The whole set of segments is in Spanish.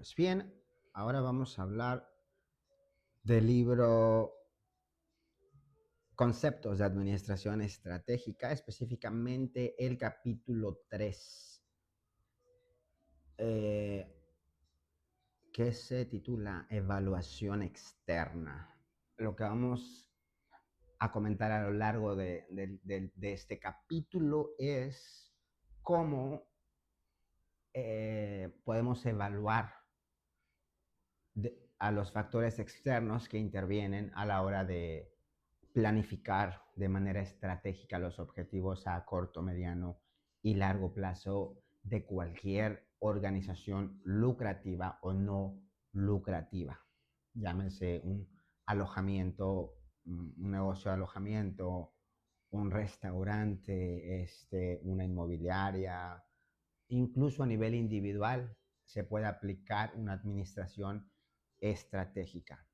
Pues bien, ahora vamos a hablar del libro Conceptos de Administración Estratégica, específicamente el capítulo 3, que se titula Evaluación Externa. Lo que vamos a comentar a lo largo de este capítulo es cómo podemos evaluar a los factores externos que intervienen a la hora de planificar de manera estratégica los objetivos a corto, mediano y largo plazo de cualquier organización lucrativa o no lucrativa. Llámese un alojamiento, un negocio de alojamiento, un restaurante, una inmobiliaria, incluso a nivel individual se puede aplicar una administración estratégica.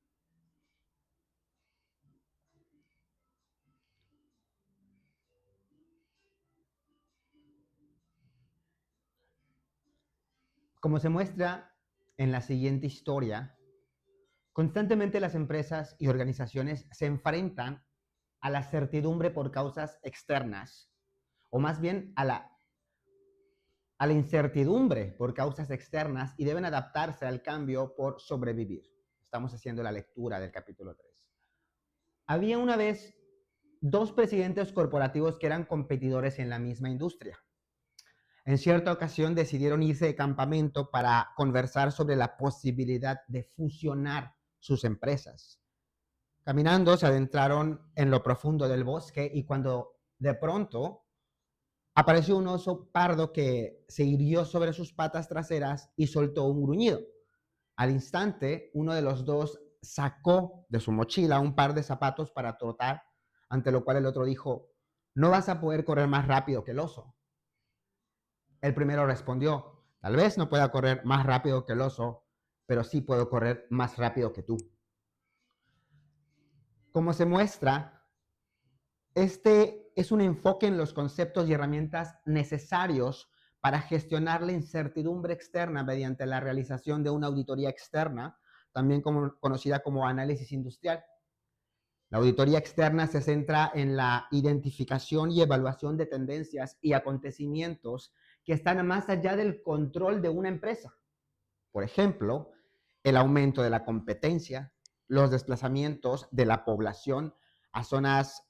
Como se muestra en la siguiente historia, constantemente las empresas y organizaciones se enfrentan a la certidumbre por causas externas, o más bien a la incertidumbre por causas externas, y deben adaptarse al cambio por sobrevivir. Estamos haciendo la lectura del capítulo 3. Había una vez dos presidentes corporativos que eran competidores en la misma industria. En cierta ocasión decidieron irse de campamento para conversar sobre la posibilidad de fusionar sus empresas. Caminando se adentraron en lo profundo del bosque y cuando de pronto apareció un oso pardo que se hirió sobre sus patas traseras y soltó un gruñido. Al instante, uno de los dos sacó de su mochila un par de zapatos para trotar, ante lo cual el otro dijo: no vas a poder correr más rápido que el oso. El primero respondió: tal vez no pueda correr más rápido que el oso, pero sí puedo correr más rápido que tú. Como se muestra, este es un enfoque en los conceptos y herramientas necesarios para gestionar la incertidumbre externa mediante la realización de una auditoría externa, también conocida como análisis industrial. La auditoría externa se centra en la identificación y evaluación de tendencias y acontecimientos que están más allá del control de una empresa. Por ejemplo, el aumento de la competencia, los desplazamientos de la población a zonas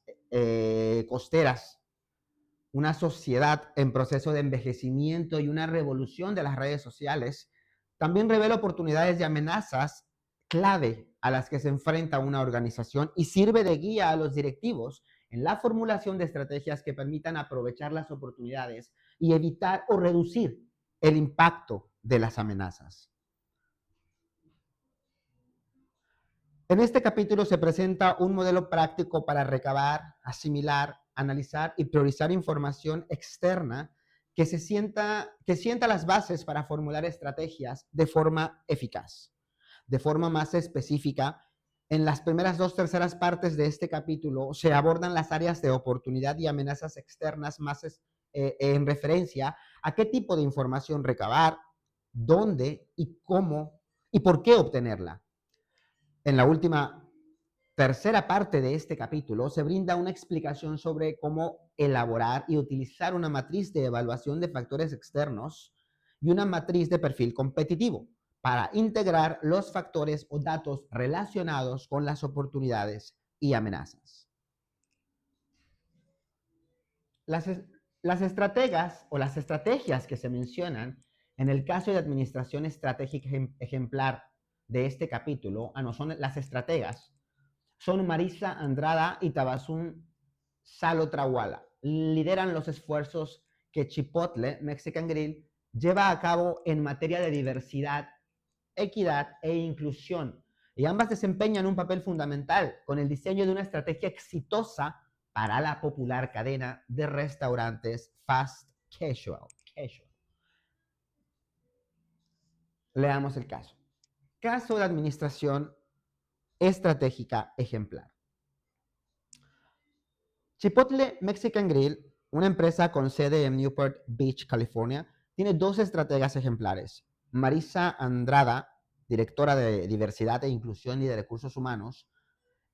costeras, una sociedad en proceso de envejecimiento y una revolución de las redes sociales, también revela oportunidades y amenazas clave a las que se enfrenta una organización y sirve de guía a los directivos en la formulación de estrategias que permitan aprovechar las oportunidades y evitar o reducir el impacto de las amenazas. En este capítulo se presenta un modelo práctico para recabar, asimilar, analizar y priorizar información externa que sienta las bases para formular estrategias de forma eficaz. De forma más específica, en las primeras 2/3 partes de este capítulo se abordan las áreas de oportunidad y amenazas externas más en referencia a qué tipo de información recabar, dónde y cómo y por qué obtenerla. En la última tercera parte de este capítulo se brinda una explicación sobre cómo elaborar y utilizar una matriz de evaluación de factores externos y una matriz de perfil competitivo para integrar los factores o datos relacionados con las oportunidades y amenazas. Las, las estrategas o las estrategias que se mencionan en el caso de administración estratégica ejemplar de este capítulo, no son las estrategas, son Marisa Andrada y Tabassum Salo Trawala. Lideran los esfuerzos que Chipotle Mexican Grill lleva a cabo en materia de diversidad, equidad e inclusión. Y ambas desempeñan un papel fundamental con el diseño de una estrategia exitosa para la popular cadena de restaurantes fast casual. Leamos el caso. Caso de administración estratégica ejemplar. Chipotle Mexican Grill, una empresa con sede en Newport Beach, California, tiene dos estrategas ejemplares. Marisa Andrada directora de Diversidad e Inclusión y de Recursos Humanos,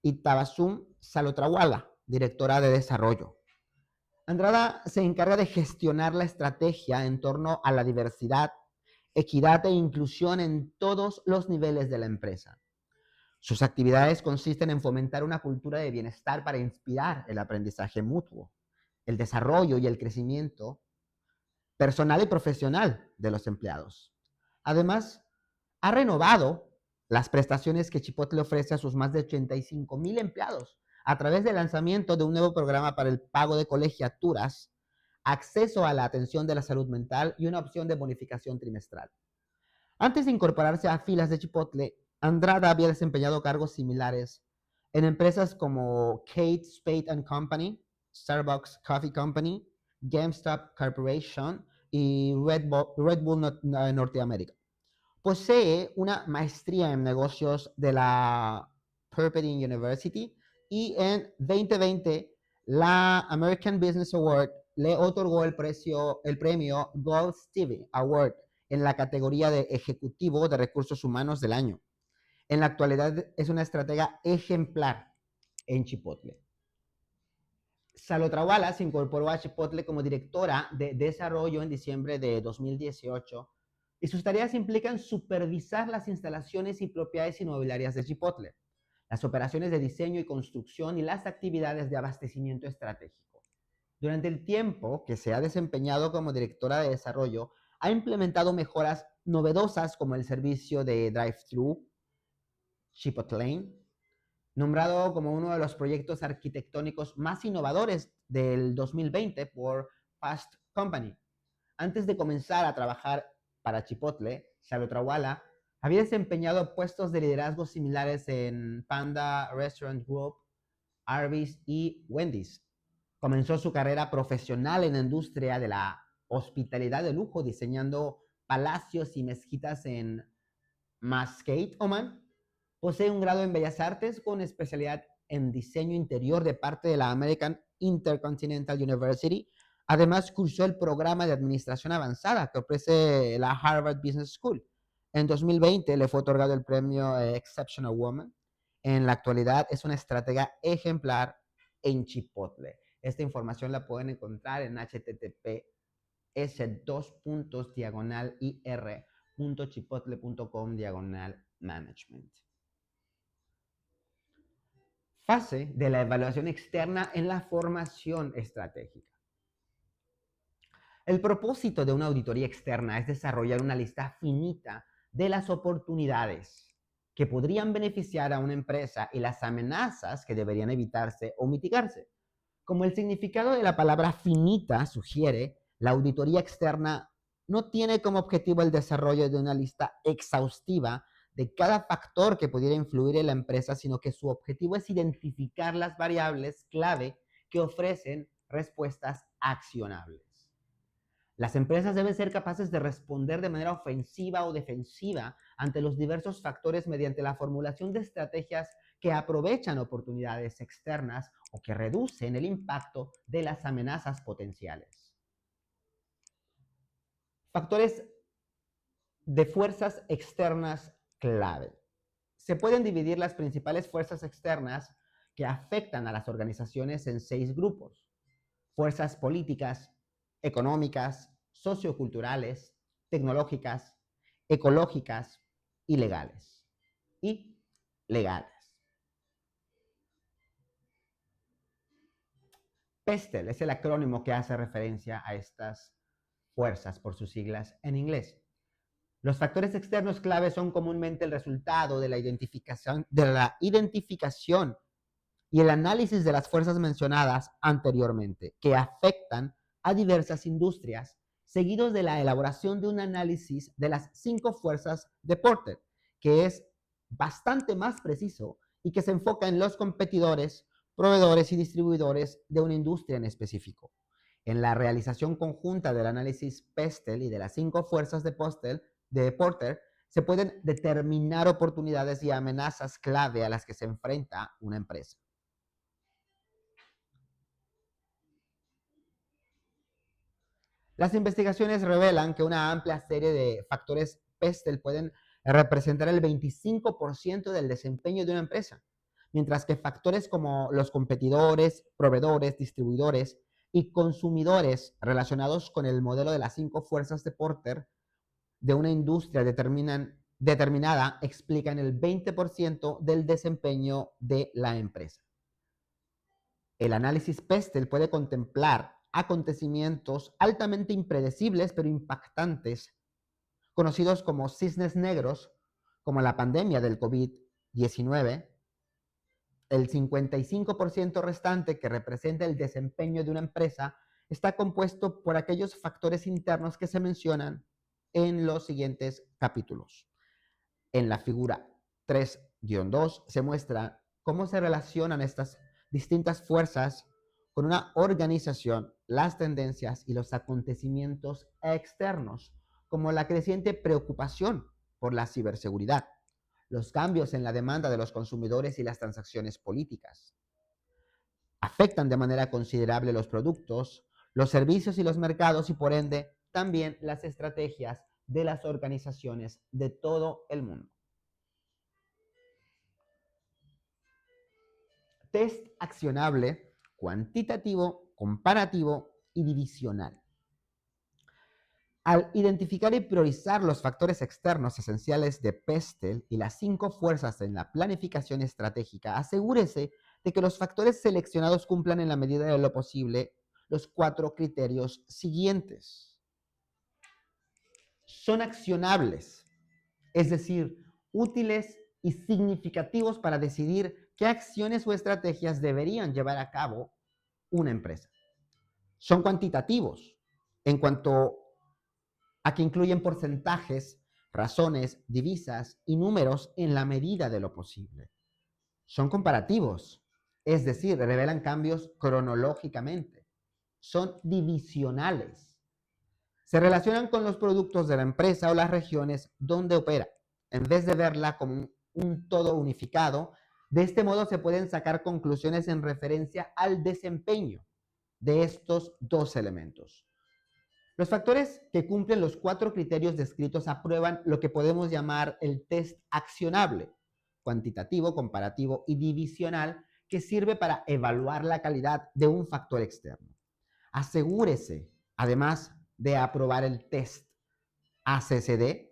y Tabassum Salotrawala, directora de Desarrollo. Andrada se encarga de gestionar la estrategia en torno a la diversidad, equidad e inclusión en todos los niveles de la empresa. Sus actividades consisten en fomentar una cultura de bienestar para inspirar el aprendizaje mutuo, el desarrollo y el crecimiento personal y profesional de los empleados. Además, ha renovado las prestaciones que Chipotle ofrece a sus más de 85,000 empleados a través del lanzamiento de un nuevo programa para el pago de colegiaturas, acceso a la atención de la salud mental y una opción de bonificación trimestral. Antes de incorporarse a filas de Chipotle, Andrada había desempeñado cargos similares en empresas como Kate Spade and Company, Starbucks Coffee Company, GameStop Corporation y Red Bull Norteamérica. Posee una maestría en negocios de la Pepperdine University y en 2020 la American Business Award le otorgó el premio Gold Stevie Award en la categoría de Ejecutivo de Recursos Humanos del Año. En la actualidad es una estratega ejemplar en Chipotle. Salotrawala se incorporó a Chipotle como directora de desarrollo en diciembre de 2018 y sus tareas implican supervisar las instalaciones y propiedades inmobiliarias de Chipotle, las operaciones de diseño y construcción y las actividades de abastecimiento estratégico. Durante el tiempo que se ha desempeñado como directora de desarrollo, ha implementado mejoras novedosas como el servicio de drive-thru Chipotlane, nombrado como uno de los proyectos arquitectónicos más innovadores del 2020 por Fast Company. Antes de comenzar a trabajar para Chipotle, Salotrawala había desempeñado puestos de liderazgo similares en Panda Restaurant Group, Arby's y Wendy's. Comenzó su carrera profesional en la industria de la hospitalidad de lujo, diseñando palacios y mezquitas en Muscat, Oman. Posee un grado en Bellas Artes con especialidad en diseño interior de parte de la American Intercontinental University. Además, cursó el programa de administración avanzada que ofrece la Harvard Business School. En 2020 le fue otorgado el premio Exceptional Woman. En la actualidad es una estratega ejemplar en Chipotle. Esta información la pueden encontrar en https://ir.chipotle.com/management. Fase de la evaluación externa en la formación estratégica. El propósito de una auditoría externa es desarrollar una lista finita de las oportunidades que podrían beneficiar a una empresa y las amenazas que deberían evitarse o mitigarse. Como el significado de la palabra finita sugiere, la auditoría externa no tiene como objetivo el desarrollo de una lista exhaustiva de cada factor que pudiera influir en la empresa, sino que su objetivo es identificar las variables clave que ofrecen respuestas accionables. Las empresas deben ser capaces de responder de manera ofensiva o defensiva ante los diversos factores mediante la formulación de estrategias que aprovechan oportunidades externas o que reducen el impacto de las amenazas potenciales. Factores de fuerzas externas clave. Se pueden dividir las principales fuerzas externas que afectan a las organizaciones en 6 grupos: fuerzas políticas, económicas, socioculturales, tecnológicas, ecológicas y legales. PESTEL es el acrónimo que hace referencia a estas fuerzas por sus siglas en inglés. Los factores externos clave son comúnmente el resultado de la identificación y el análisis de las fuerzas mencionadas anteriormente, que afectan a diversas industrias, seguidos de la elaboración de un análisis de las 5 fuerzas de Porter, que es bastante más preciso y que se enfoca en los competidores, proveedores y distribuidores de una industria en específico. En la realización conjunta del análisis PESTEL y de las 5 fuerzas de Porter, se pueden determinar oportunidades y amenazas clave a las que se enfrenta una empresa. Las investigaciones revelan que una amplia serie de factores PESTEL pueden representar el 25% del desempeño de una empresa, mientras que factores como los competidores, proveedores, distribuidores y consumidores relacionados con el modelo de las 5 fuerzas de Porter de una industria determinada explican el 20% del desempeño de la empresa. El análisis Pestel puede contemplar acontecimientos altamente impredecibles pero impactantes, conocidos como cisnes negros, como la pandemia del COVID-19. El 55% restante, que representa el desempeño de una empresa, está compuesto por aquellos factores internos que se mencionan en los siguientes capítulos. En la figura 3-2 se muestra cómo se relacionan estas distintas fuerzas con una organización, las tendencias y los acontecimientos externos, como la creciente preocupación por la ciberseguridad, los cambios en la demanda de los consumidores y las transacciones políticas. Afectan de manera considerable los productos, los servicios y los mercados y por ende también las estrategias de las organizaciones de todo el mundo. Test accionable, cuantitativo, comparativo y divisional. Al identificar y priorizar los factores externos esenciales de Pestel y las 5 fuerzas en la planificación estratégica, asegúrese de que los factores seleccionados cumplan en la medida de lo posible los 4 criterios siguientes. Son accionables, es decir, útiles y significativos para decidir qué acciones o estrategias deberían llevar a cabo una empresa. Son cuantitativos en cuanto a que incluyen porcentajes, razones, divisas y números en la medida de lo posible. Son comparativos, es decir, revelan cambios cronológicamente. Son divisionales. Se relacionan con los productos de la empresa o las regiones donde opera, en vez de verla como un todo unificado. De este modo se pueden sacar conclusiones en referencia al desempeño de estos dos elementos. Los factores que cumplen los 4 criterios descritos aprueban lo que podemos llamar el test accionable, cuantitativo, comparativo y divisional, que sirve para evaluar la calidad de un factor externo. Asegúrese, además de aprobar el test ACCD,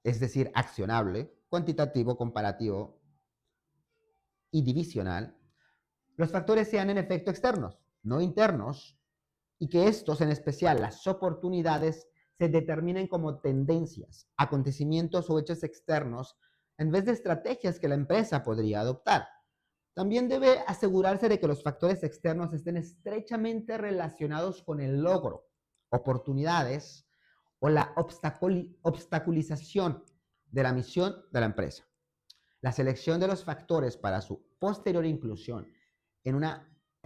es decir, accionable, cuantitativo, comparativo y divisional, los factores sean en efecto externos, no internos, y que estos, en especial las oportunidades, se determinen como tendencias, acontecimientos o hechos externos en vez de estrategias que la empresa podría adoptar. También debe asegurarse de que los factores externos estén estrechamente relacionados con el logro, oportunidades o la obstaculización de la misión de la empresa. La selección de los factores para su posterior inclusión en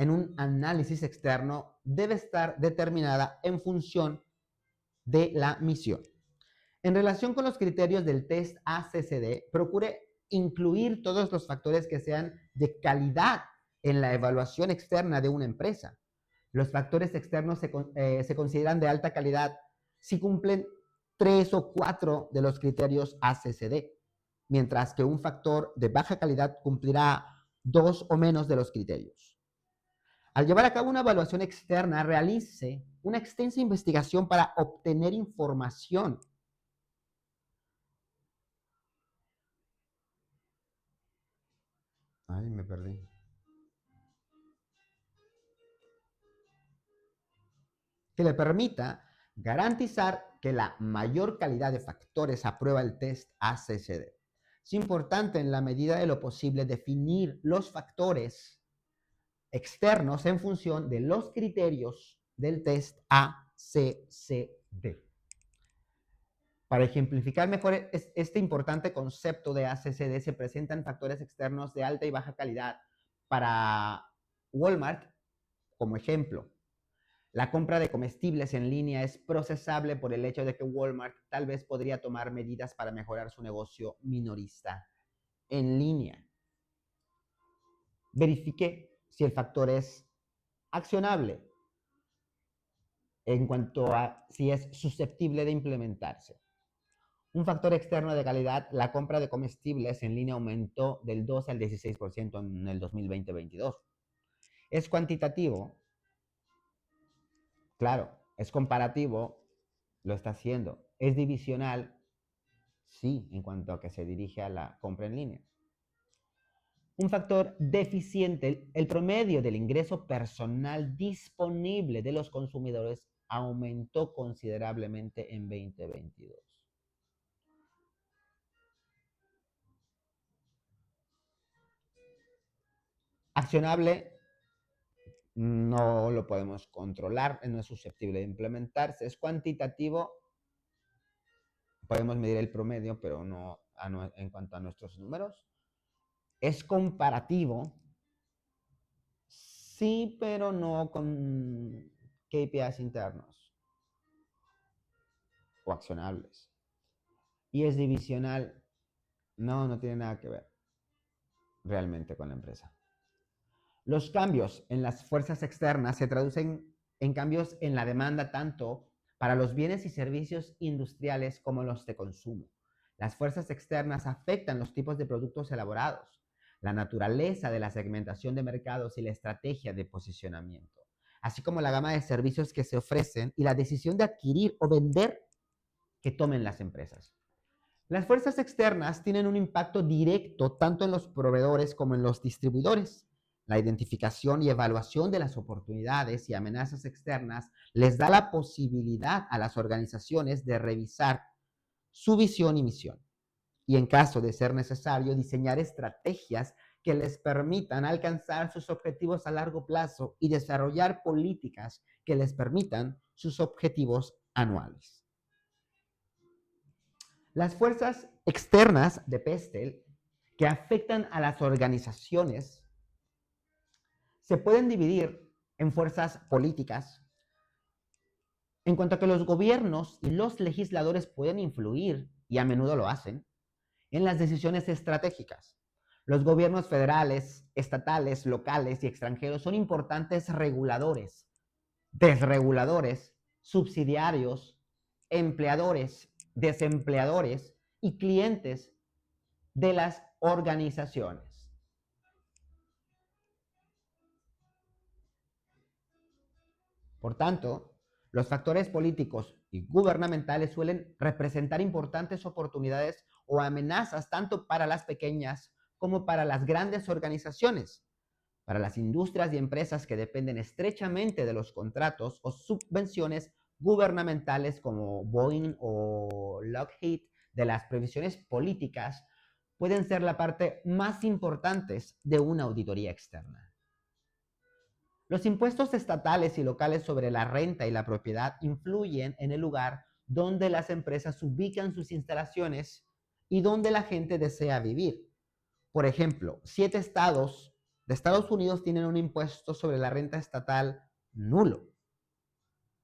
un análisis externo debe estar determinada en función de la misión. En relación con los criterios del test ACCD, procure incluir todos los factores que sean de calidad en la evaluación externa de una empresa. Los factores externos se consideran de alta calidad si cumplen 3 o 4 de los criterios ACCD, mientras que un factor de baja calidad cumplirá 2 o menos de los criterios. Al llevar a cabo una evaluación externa, realice una extensa investigación para obtener información. Ay, me perdí. Que le permita garantizar que la mayor calidad de factores aprueba el test ACCD. Es importante en la medida de lo posible definir los factores externos en función de los criterios del test ACCD. Para ejemplificar mejor este importante concepto de ACCD, se presentan factores externos de alta y baja calidad para Walmart. Como ejemplo, la compra de comestibles en línea es procesable por el hecho de que Walmart tal vez podría tomar medidas para mejorar su negocio minorista en línea. Verifique si el factor es accionable en cuanto a si es susceptible de implementarse. Un factor externo de calidad, la compra de comestibles en línea aumentó del 12 al 16% en el 2020-22. Es cuantitativo, claro. Es comparativo, lo está haciendo. Es divisional, sí, en cuanto a que se dirige a la compra en línea. Un factor deficiente, el promedio del ingreso personal disponible de los consumidores aumentó considerablemente en 2022. Accionable, no lo podemos controlar, no es susceptible de implementarse. Es cuantitativo, podemos medir el promedio, pero no en cuanto a nuestros números. Es comparativo, sí, pero no con KPIs internos o accionables. Y es divisional, no tiene nada que ver realmente con la empresa. Los cambios en las fuerzas externas se traducen en cambios en la demanda tanto para los bienes y servicios industriales como los de consumo. Las fuerzas externas afectan los tipos de productos elaborados, la naturaleza de la segmentación de mercados y la estrategia de posicionamiento, así como la gama de servicios que se ofrecen y la decisión de adquirir o vender que tomen las empresas. Las fuerzas externas tienen un impacto directo tanto en los proveedores como en los distribuidores. La identificación y evaluación de las oportunidades y amenazas externas les da la posibilidad a las organizaciones de revisar su visión y misión y, en caso de ser necesario, diseñar estrategias que les permitan alcanzar sus objetivos a largo plazo y desarrollar políticas que les permitan sus objetivos anuales. Las fuerzas externas de Pestel que afectan a las organizaciones se pueden dividir en fuerzas políticas, en cuanto a que los gobiernos y los legisladores pueden influir, y a menudo lo hacen, en las decisiones estratégicas. Los gobiernos federales, estatales, locales y extranjeros son importantes reguladores, desreguladores, subsidiarios, empleadores, desempleadores y clientes de las organizaciones. Por tanto, los factores políticos y gubernamentales suelen representar importantes oportunidades o amenazas tanto para las pequeñas como para las grandes organizaciones, para las industrias y empresas que dependen estrechamente de los contratos o subvenciones gubernamentales como Boeing o Lockheed. De las previsiones políticas pueden ser la parte más importante de una auditoría externa. Los impuestos estatales y locales sobre la renta y la propiedad influyen en el lugar donde las empresas ubican sus instalaciones y donde la gente desea vivir. Por ejemplo, 7 estados de Estados Unidos tienen un impuesto sobre la renta estatal nulo: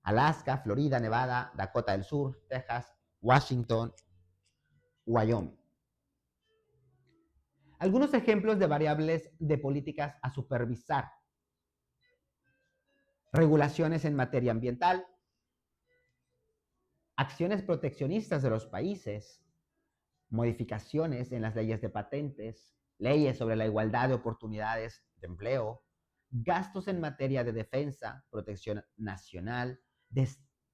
Alaska, Florida, Nevada, Dakota del Sur, Texas, Washington, Wyoming. Algunos ejemplos de variables de políticas a supervisar: regulaciones en materia ambiental, acciones proteccionistas de los países, modificaciones en las leyes de patentes, leyes sobre la igualdad de oportunidades de empleo, gastos en materia de defensa, protección nacional,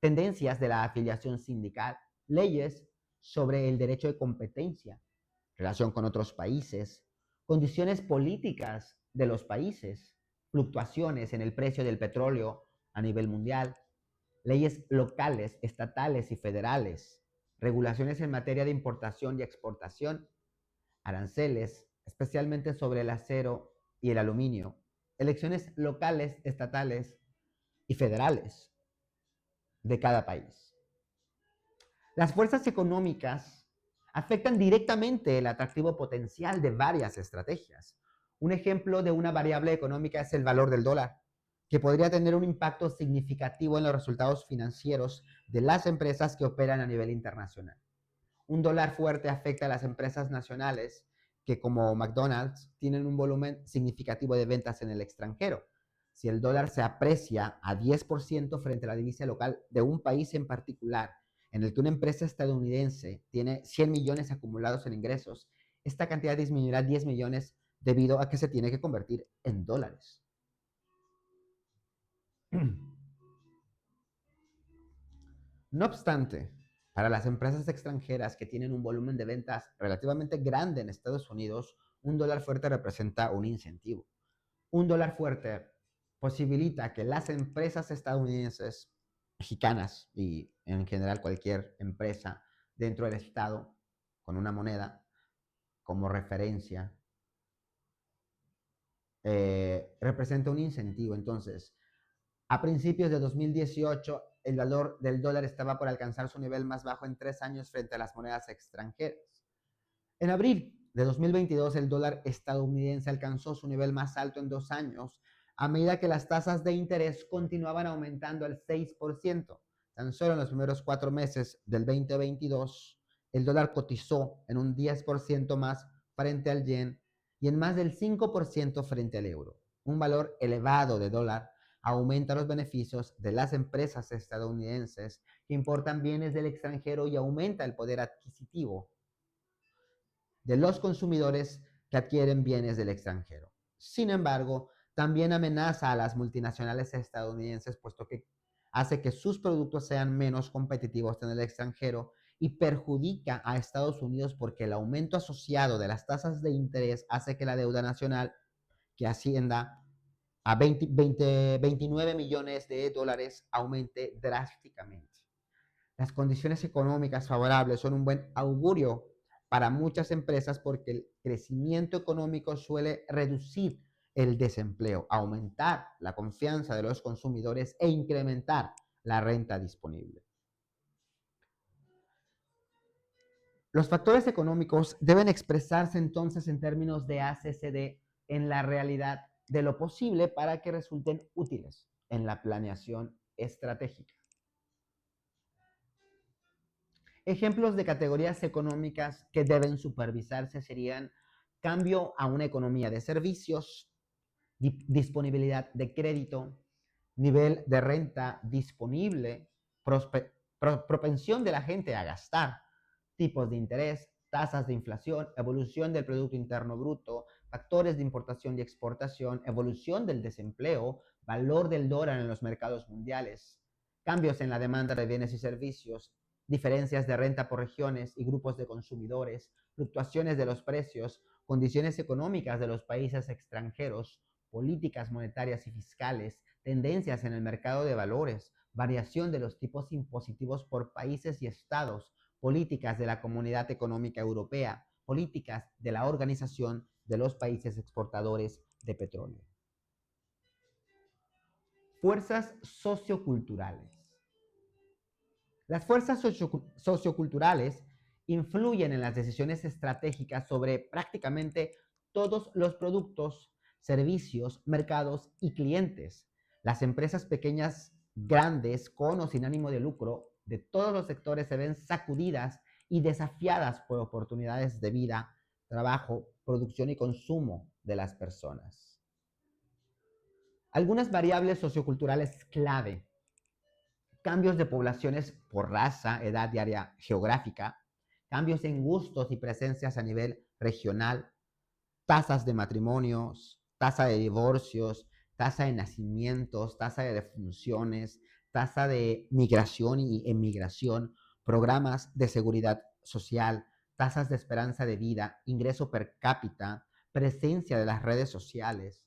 tendencias de la afiliación sindical, leyes sobre el derecho de competencia, relación con otros países, condiciones políticas de los países, fluctuaciones en el precio del petróleo a nivel mundial, leyes locales, estatales y federales, regulaciones en materia de importación y exportación, aranceles, especialmente sobre el acero y el aluminio, elecciones locales, estatales y federales de cada país. Las fuerzas económicas afectan directamente el atractivo potencial de varias estrategias. Un ejemplo de una variable económica es el valor del dólar, que podría tener un impacto significativo en los resultados financieros de las empresas que operan a nivel internacional. Un dólar fuerte afecta a las empresas nacionales que, como McDonald's, tienen un volumen significativo de ventas en el extranjero. Si el dólar se aprecia a 10% frente a la divisa local de un país en particular, en el que una empresa estadounidense tiene 100 millones acumulados en ingresos, esta cantidad disminuirá 10 millones debido a que se tiene que convertir en dólares. No obstante, para las empresas extranjeras que tienen un volumen de ventas relativamente grande en Estados Unidos, un dólar fuerte representa un incentivo. Un dólar fuerte posibilita que las empresas estadounidenses, mexicanas y en general cualquier empresa dentro del estado con una moneda como referencia, representa un incentivo. Entonces, a principios de 2018, el valor del dólar estaba por alcanzar su nivel más bajo en 3 años frente a las monedas extranjeras. En abril de 2022, el dólar estadounidense alcanzó su nivel más alto en 2 años, a medida que las tasas de interés continuaban aumentando al 6%. Tan solo en los primeros 4 meses del 2022, el dólar cotizó en un 10% más frente al yen y en más del 5% frente al euro. Un valor elevado de dólar aumenta los beneficios de las empresas estadounidenses que importan bienes del extranjero y aumenta el poder adquisitivo de los consumidores que adquieren bienes del extranjero. Sin embargo, también amenaza a las multinacionales estadounidenses, puesto que hace que sus productos sean menos competitivos en el extranjero y perjudica a Estados Unidos porque el aumento asociado de las tasas de interés hace que la deuda nacional, que ascienda a 29 millones de dólares, aumente drásticamente. Las condiciones económicas favorables son un buen augurio para muchas empresas porque el crecimiento económico suele reducir el desempleo, aumentar la confianza de los consumidores e incrementar la renta disponible. Los factores económicos deben expresarse entonces en términos de ACCD en la realidad de lo posible para que resulten útiles en la planeación estratégica. Ejemplos de categorías económicas que deben supervisarse serían cambio a una economía de servicios, disponibilidad de crédito, nivel de renta disponible, propensión de la gente a gastar, tipos de interés, tasas de inflación, evolución del Producto Interno Bruto, factores de importación y exportación, evolución del desempleo, valor del dólar en los mercados mundiales, cambios en la demanda de bienes y servicios, diferencias de renta por regiones y grupos de consumidores, fluctuaciones de los precios, condiciones económicas de los países extranjeros, políticas monetarias y fiscales, tendencias en el mercado de valores, variación de los tipos impositivos por países y estados, políticas de la Comunidad Económica Europea, políticas de la Organización de los Países Exportadores de Petróleo. Fuerzas socioculturales. Las fuerzas socioculturales influyen en las decisiones estratégicas sobre prácticamente todos los productos, servicios, mercados y clientes. Las empresas pequeñas, grandes, con o sin ánimo de lucro, de todos los sectores se ven sacudidas y desafiadas por oportunidades de vida, trabajo, producción y consumo de las personas. Algunas variables socioculturales clave: cambios de poblaciones por raza, edad y área geográfica, cambios en gustos y presencias a nivel regional, tasas de matrimonios, tasa de divorcios, tasa de nacimientos, tasa de defunciones, tasa de migración y emigración, programas de seguridad social, tasas de esperanza de vida, ingreso per cápita, presencia de las redes sociales,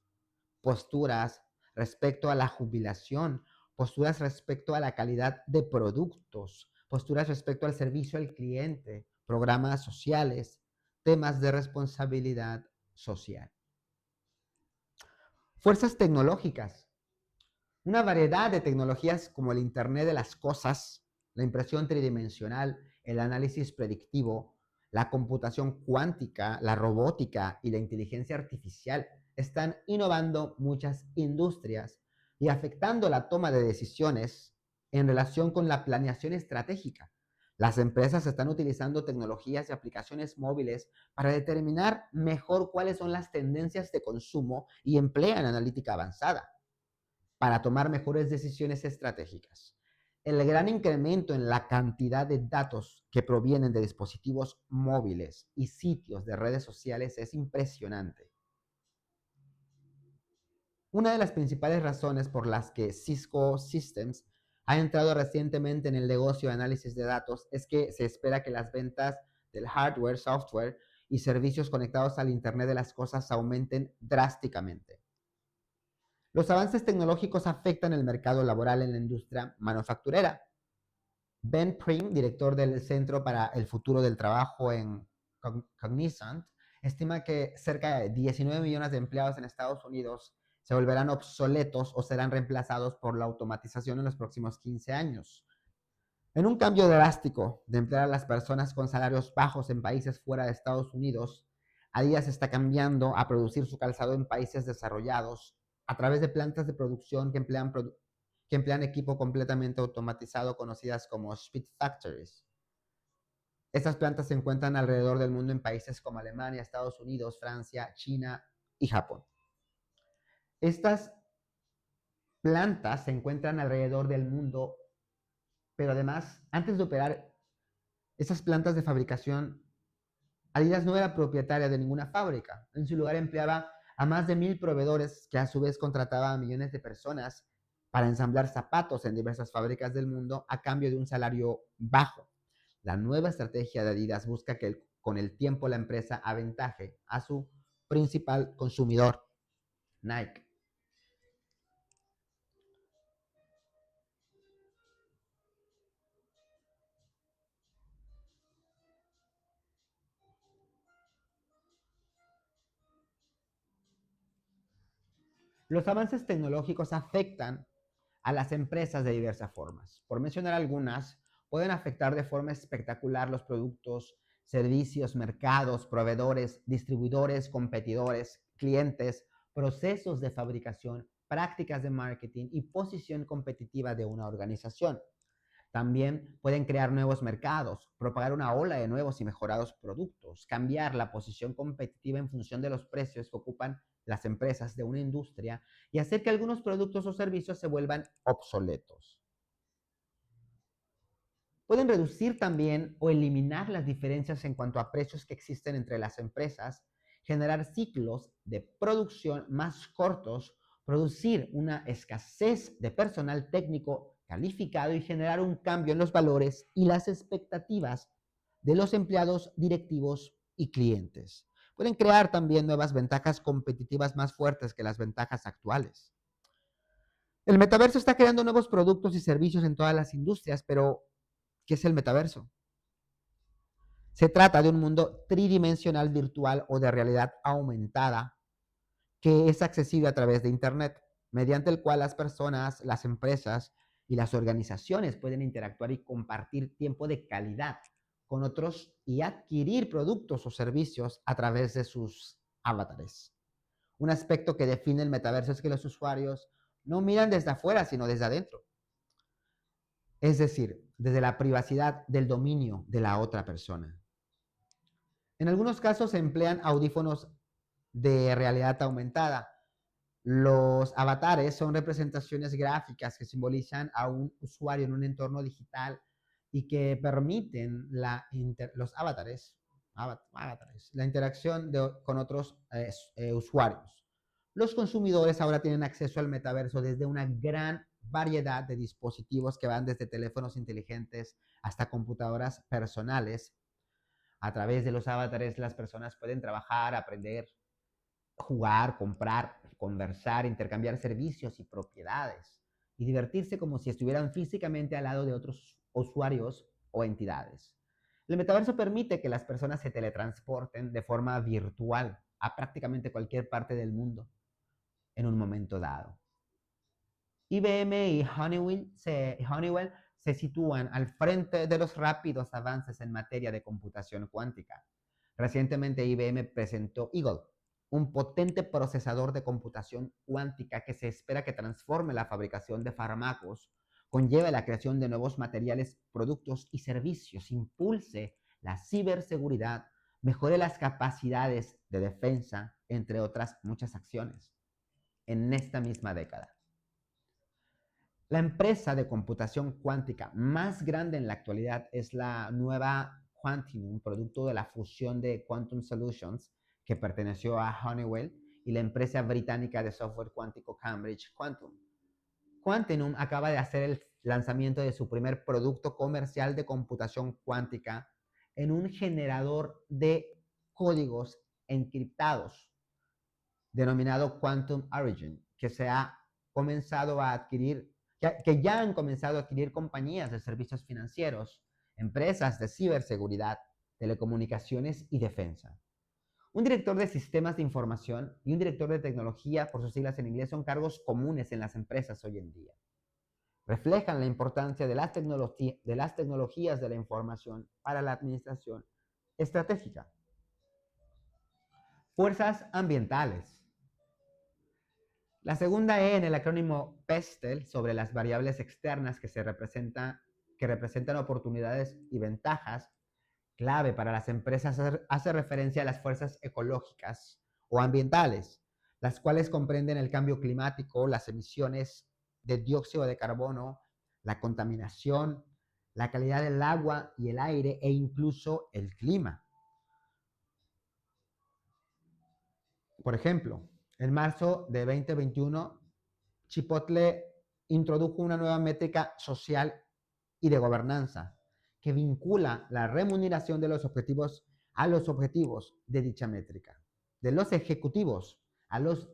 posturas respecto a la jubilación, posturas respecto a la calidad de productos, posturas respecto al servicio al cliente, programas sociales, temas de responsabilidad social. Fuerzas tecnológicas. Una variedad de tecnologías como el Internet de las cosas, la impresión tridimensional, el análisis predictivo, la computación cuántica, la robótica y la inteligencia artificial están innovando muchas industrias y afectando la toma de decisiones en relación con la planeación estratégica. Las empresas están utilizando tecnologías y aplicaciones móviles para determinar mejor cuáles son las tendencias de consumo y emplean analítica avanzada para tomar mejores decisiones estratégicas. El gran incremento en la cantidad de datos que provienen de dispositivos móviles y sitios de redes sociales es impresionante. Una de las principales razones por las que Cisco Systems ha entrado recientemente en el negocio de análisis de datos es que se espera que las ventas del hardware, software y servicios conectados al Internet de las cosas aumenten drásticamente. Los avances tecnológicos afectan el mercado laboral en la industria manufacturera. Ben Prim, director del Centro para el Futuro del Trabajo en Cognizant, estima que cerca de 19 millones de empleados en Estados Unidos se volverán obsoletos o serán reemplazados por la automatización en los próximos 15 años. En un cambio drástico de emplear a las personas con salarios bajos en países fuera de Estados Unidos, Adidas está cambiando a producir su calzado en países desarrollados a través de plantas de producción que emplean equipo completamente automatizado conocidas como Speed Factories. Estas plantas se encuentran alrededor del mundo en países como Alemania, Estados Unidos, Francia, China y Japón. Estas plantas se encuentran alrededor del mundo, pero además, antes de operar esas plantas de fabricación, Adidas no era propietaria de ninguna fábrica. En su lugar empleaba a más de 1,000 proveedores que a su vez contrataba a millones de personas para ensamblar zapatos en diversas fábricas del mundo a cambio de un salario bajo. La nueva estrategia de Adidas busca que con el tiempo la empresa aventaje a su principal consumidor, Nike. Los avances tecnológicos afectan a las empresas de diversas formas. Por mencionar algunas, pueden afectar de forma espectacular los productos, servicios, mercados, proveedores, distribuidores, competidores, clientes, procesos de fabricación, prácticas de marketing y posición competitiva de una organización. También pueden crear nuevos mercados, propagar una ola de nuevos y mejorados productos, cambiar la posición competitiva en función de los precios que ocupan las empresas de una industria y hacer que algunos productos o servicios se vuelvan obsoletos. Pueden reducir también o eliminar las diferencias en cuanto a precios que existen entre las empresas, generar ciclos de producción más cortos, producir una escasez de personal técnico calificado y generar un cambio en los valores y las expectativas de los empleados, directivos y clientes. Pueden crear también nuevas ventajas competitivas más fuertes que las ventajas actuales. El metaverso está creando nuevos productos y servicios en todas las industrias, pero ¿qué es el metaverso? Se trata de un mundo tridimensional virtual o de realidad aumentada que es accesible a través de Internet, mediante el cual las personas, las empresas y las organizaciones pueden interactuar y compartir tiempo de calidad con otros y adquirir productos o servicios a través de sus avatares. Un aspecto que define el metaverso es que los usuarios no miran desde afuera, sino desde adentro. Es decir, desde la privacidad del dominio de la otra persona. En algunos casos se emplean audífonos de realidad aumentada. Los avatares son representaciones gráficas que simbolizan a un usuario en un entorno digital y que permiten los avatares, la interacción con otros usuarios. Los consumidores ahora tienen acceso al metaverso desde una gran variedad de dispositivos que van desde teléfonos inteligentes hasta computadoras personales. A través de los avatares las personas pueden trabajar, aprender, jugar, comprar, conversar, intercambiar servicios y propiedades y divertirse como si estuvieran físicamente al lado de otros usuarios o entidades. El metaverso permite que las personas se teletransporten de forma virtual a prácticamente cualquier parte del mundo en un momento dado. IBM y Honeywell se sitúan al frente de los rápidos avances en materia de computación cuántica. Recientemente IBM presentó Eagle, un potente procesador de computación cuántica que se espera que transforme la fabricación de fármacos, conlleve la creación de nuevos materiales, productos y servicios, impulse la ciberseguridad, mejore las capacidades de defensa, entre otras muchas acciones, en esta misma década. La empresa de computación cuántica más grande en la actualidad es la nueva Quantinuum, producto de la fusión de Quantum Solutions, que perteneció a Honeywell, y la empresa británica de software cuántico Cambridge Quantum. Quantinuum acaba de hacer el lanzamiento de su primer producto comercial de computación cuántica en un generador de códigos encriptados denominado Quantum Origin, que ya han comenzado a adquirir compañías de servicios financieros, empresas de ciberseguridad, telecomunicaciones y defensa. Un director de sistemas de información y un director de tecnología, por sus siglas en inglés, son cargos comunes en las empresas hoy en día. Reflejan la importancia de las tecnologías de la información para la administración estratégica. Fuerzas ambientales. La segunda E en el acrónimo PESTEL, sobre las variables externas que representan oportunidades y ventajas clave para las empresas, hace referencia a las fuerzas ecológicas o ambientales, las cuales comprenden el cambio climático, las emisiones de dióxido de carbono, la contaminación, la calidad del agua y el aire e incluso el clima. Por ejemplo, en marzo de 2021, Chipotle introdujo una nueva métrica social y de gobernanza que vincula la remuneración de los objetivos a los objetivos de dicha métrica, de los ejecutivos a los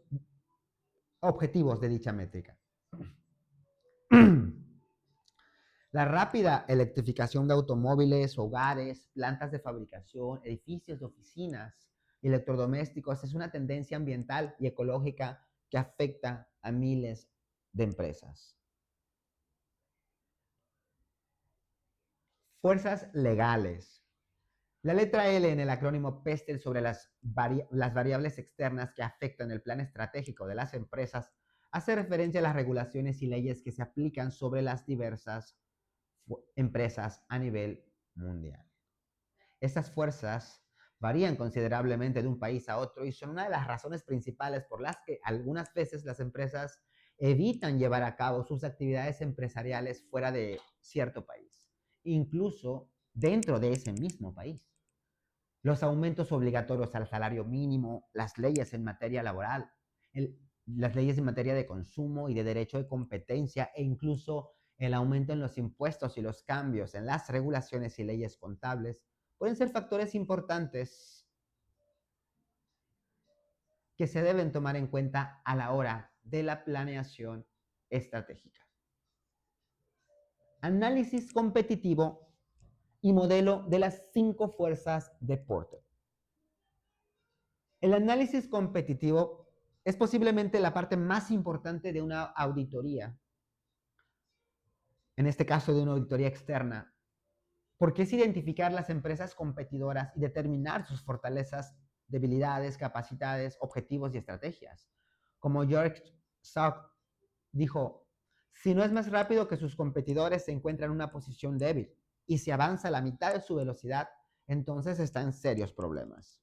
objetivos de dicha métrica. La rápida electrificación de automóviles, hogares, plantas de fabricación, edificios de oficinas y electrodomésticos es una tendencia ambiental y ecológica que afecta a miles de empresas. Fuerzas legales. La letra L en el acrónimo PESTEL sobre las variables externas que afectan el plan estratégico de las empresas hace referencia a las regulaciones y leyes que se aplican sobre las diversas empresas a nivel mundial. Estas fuerzas varían considerablemente de un país a otro y son una de las razones principales por las que algunas veces las empresas evitan llevar a cabo sus actividades empresariales fuera de cierto país, incluso dentro de ese mismo país. Los aumentos obligatorios al salario mínimo, las leyes en materia laboral, las leyes en materia de consumo y de derecho de competencia e incluso el aumento en los impuestos y los cambios en las regulaciones y leyes contables pueden ser factores importantes que se deben tomar en cuenta a la hora de la planeación estratégica. Análisis competitivo y modelo de las 5 fuerzas de Porter. El análisis competitivo es posiblemente la parte más importante de una auditoría, en este caso de una auditoría externa, porque es identificar las empresas competidoras y determinar sus fortalezas, debilidades, capacidades, objetivos y estrategias. Como George Salk dijo, si no es más rápido que sus competidores, se encuentra en una posición débil y si avanza a la mitad de su velocidad, entonces está en serios problemas.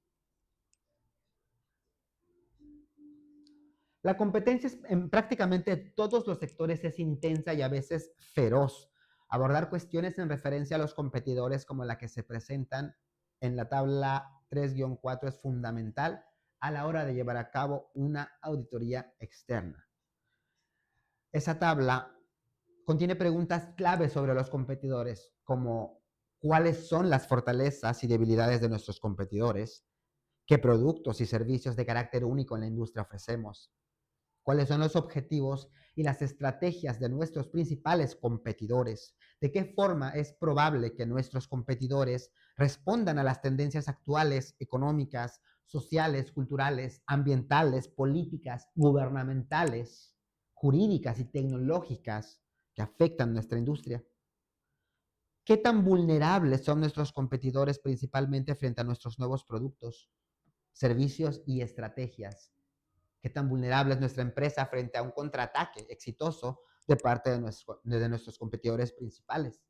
La competencia en prácticamente todos los sectores es intensa y a veces feroz. Abordar cuestiones en referencia a los competidores como la que se presentan en la tabla 3-4 es fundamental a la hora de llevar a cabo una auditoría externa. Esa tabla contiene preguntas clave sobre los competidores, como cuáles son las fortalezas y debilidades de nuestros competidores, qué productos y servicios de carácter único en la industria ofrecemos, cuáles son los objetivos y las estrategias de nuestros principales competidores, de qué forma es probable que nuestros competidores respondan a las tendencias actuales, económicas, sociales, culturales, ambientales, políticas, gubernamentales, jurídicas y tecnológicas que afectan nuestra industria. ¿Qué tan vulnerables son nuestros competidores principalmente frente a nuestros nuevos productos, servicios y estrategias? ¿Qué tan vulnerable es nuestra empresa frente a un contraataque exitoso de parte de nuestros competidores principales?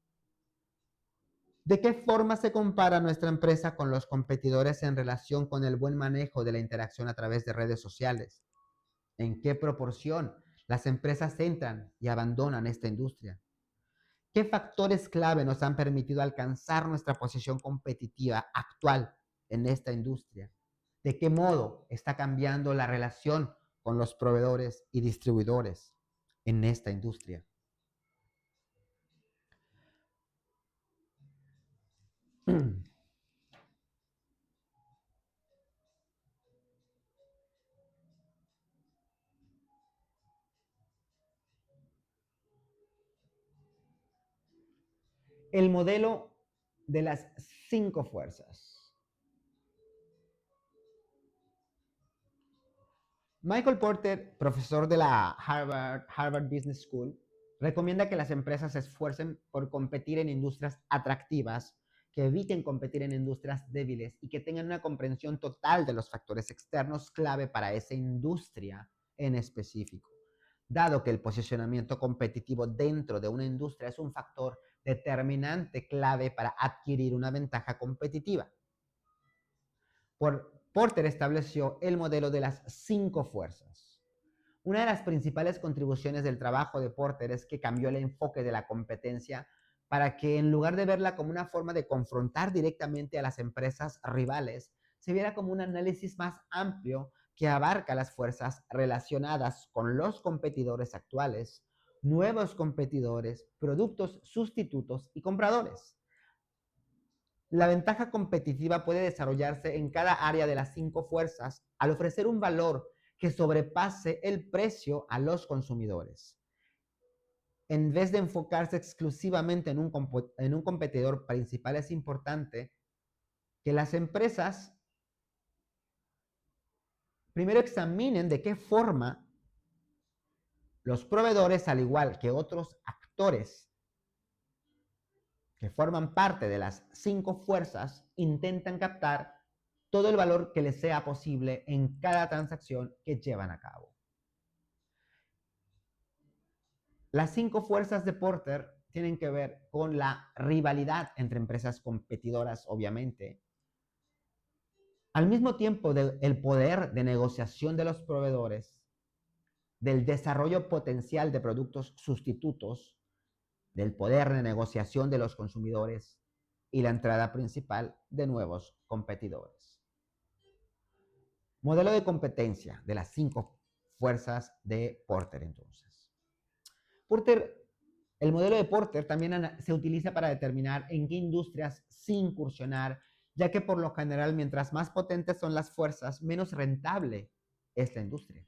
¿De qué forma se compara nuestra empresa con los competidores en relación con el buen manejo de la interacción a través de redes sociales? ¿En qué proporción las empresas entran y abandonan esta industria. ¿Qué factores clave nos han permitido alcanzar nuestra posición competitiva actual en esta industria? ¿De qué modo está cambiando la relación con los proveedores y distribuidores en esta industria? El modelo de las 5 fuerzas. Michael Porter, profesor de la Harvard Business School, recomienda que las empresas se esfuercen por competir en industrias atractivas, que eviten competir en industrias débiles y que tengan una comprensión total de los factores externos clave para esa industria en específico. Dado que el posicionamiento competitivo dentro de una industria es un factor determinante clave para adquirir una ventaja competitiva. Porter estableció el modelo de las 5 fuerzas. Una de las principales contribuciones del trabajo de Porter es que cambió el enfoque de la competencia para que, en lugar de verla como una forma de confrontar directamente a las empresas rivales, se viera como un análisis más amplio que abarca las fuerzas relacionadas con los competidores actuales, nuevos competidores, productos sustitutos y compradores. La ventaja competitiva puede desarrollarse en cada área de las 5 fuerzas al ofrecer un valor que sobrepase el precio a los consumidores. En vez de enfocarse exclusivamente en un competidor principal, es importante que las empresas primero examinen de qué forma los proveedores, al igual que otros actores que forman parte de las 5 fuerzas, intentan captar todo el valor que les sea posible en cada transacción que llevan a cabo. Las 5 fuerzas de Porter tienen que ver con la rivalidad entre empresas competidoras, obviamente, al mismo tiempo del poder de negociación de los proveedores, del desarrollo potencial de productos sustitutos, del poder de negociación de los consumidores y la entrada principal de nuevos competidores. Modelo de competencia de las 5 fuerzas de Porter, entonces. El modelo de Porter también se utiliza para determinar en qué industrias sin incursionar, ya que por lo general, mientras más potentes son las fuerzas, menos rentable es la industria.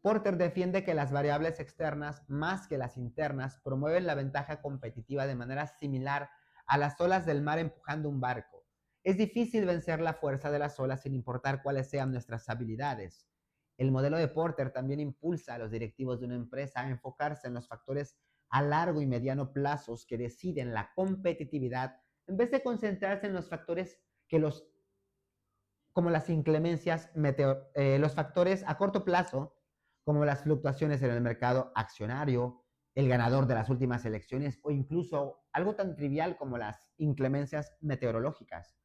Porter defiende que las variables externas, más que las internas, promueven la ventaja competitiva de manera similar a las olas del mar empujando un barco. Es difícil vencer la fuerza de las olas sin importar cuáles sean nuestras habilidades. El modelo de Porter también impulsa a los directivos de una empresa a enfocarse en los factores a largo y mediano plazos que deciden la competitividad, en vez de concentrarse en los factores como las inclemencias los factores a corto plazo, como las fluctuaciones en el mercado accionario, el ganador de las últimas elecciones o incluso algo tan trivial como las inclemencias meteorológicas,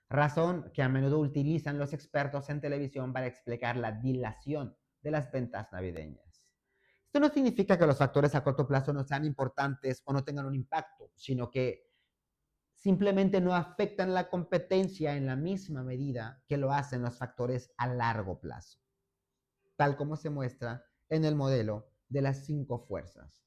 razón que a menudo utilizan los expertos en televisión para explicar la dilación de las ventas navideñas. Esto no significa que los factores a corto plazo no sean importantes o no tengan un impacto, sino que simplemente no afectan la competencia en la misma medida que lo hacen los factores a largo plazo, tal como se muestra en el modelo de las 5 fuerzas,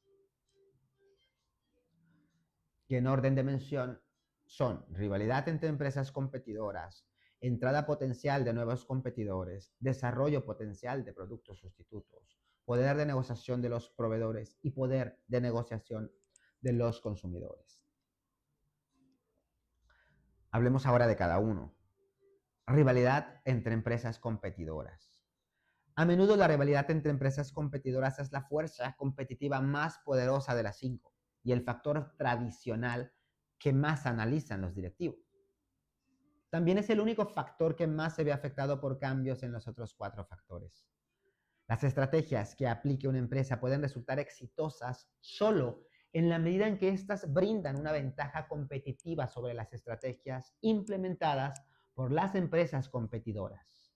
que en orden de mención son rivalidad entre empresas competidoras, entrada potencial de nuevos competidores, desarrollo potencial de productos sustitutos, poder de negociación de los proveedores y poder de negociación de los consumidores. Hablemos ahora de cada uno. Rivalidad entre empresas competidoras. A menudo la rivalidad entre empresas competidoras es la fuerza competitiva más poderosa de las 5 y el factor tradicional que más analizan los directivos. También es el único factor que más se ve afectado por cambios en los otros 4 factores. Las estrategias que aplique una empresa pueden resultar exitosas solo en la medida en que éstas brindan una ventaja competitiva sobre las estrategias implementadas por las empresas competidoras.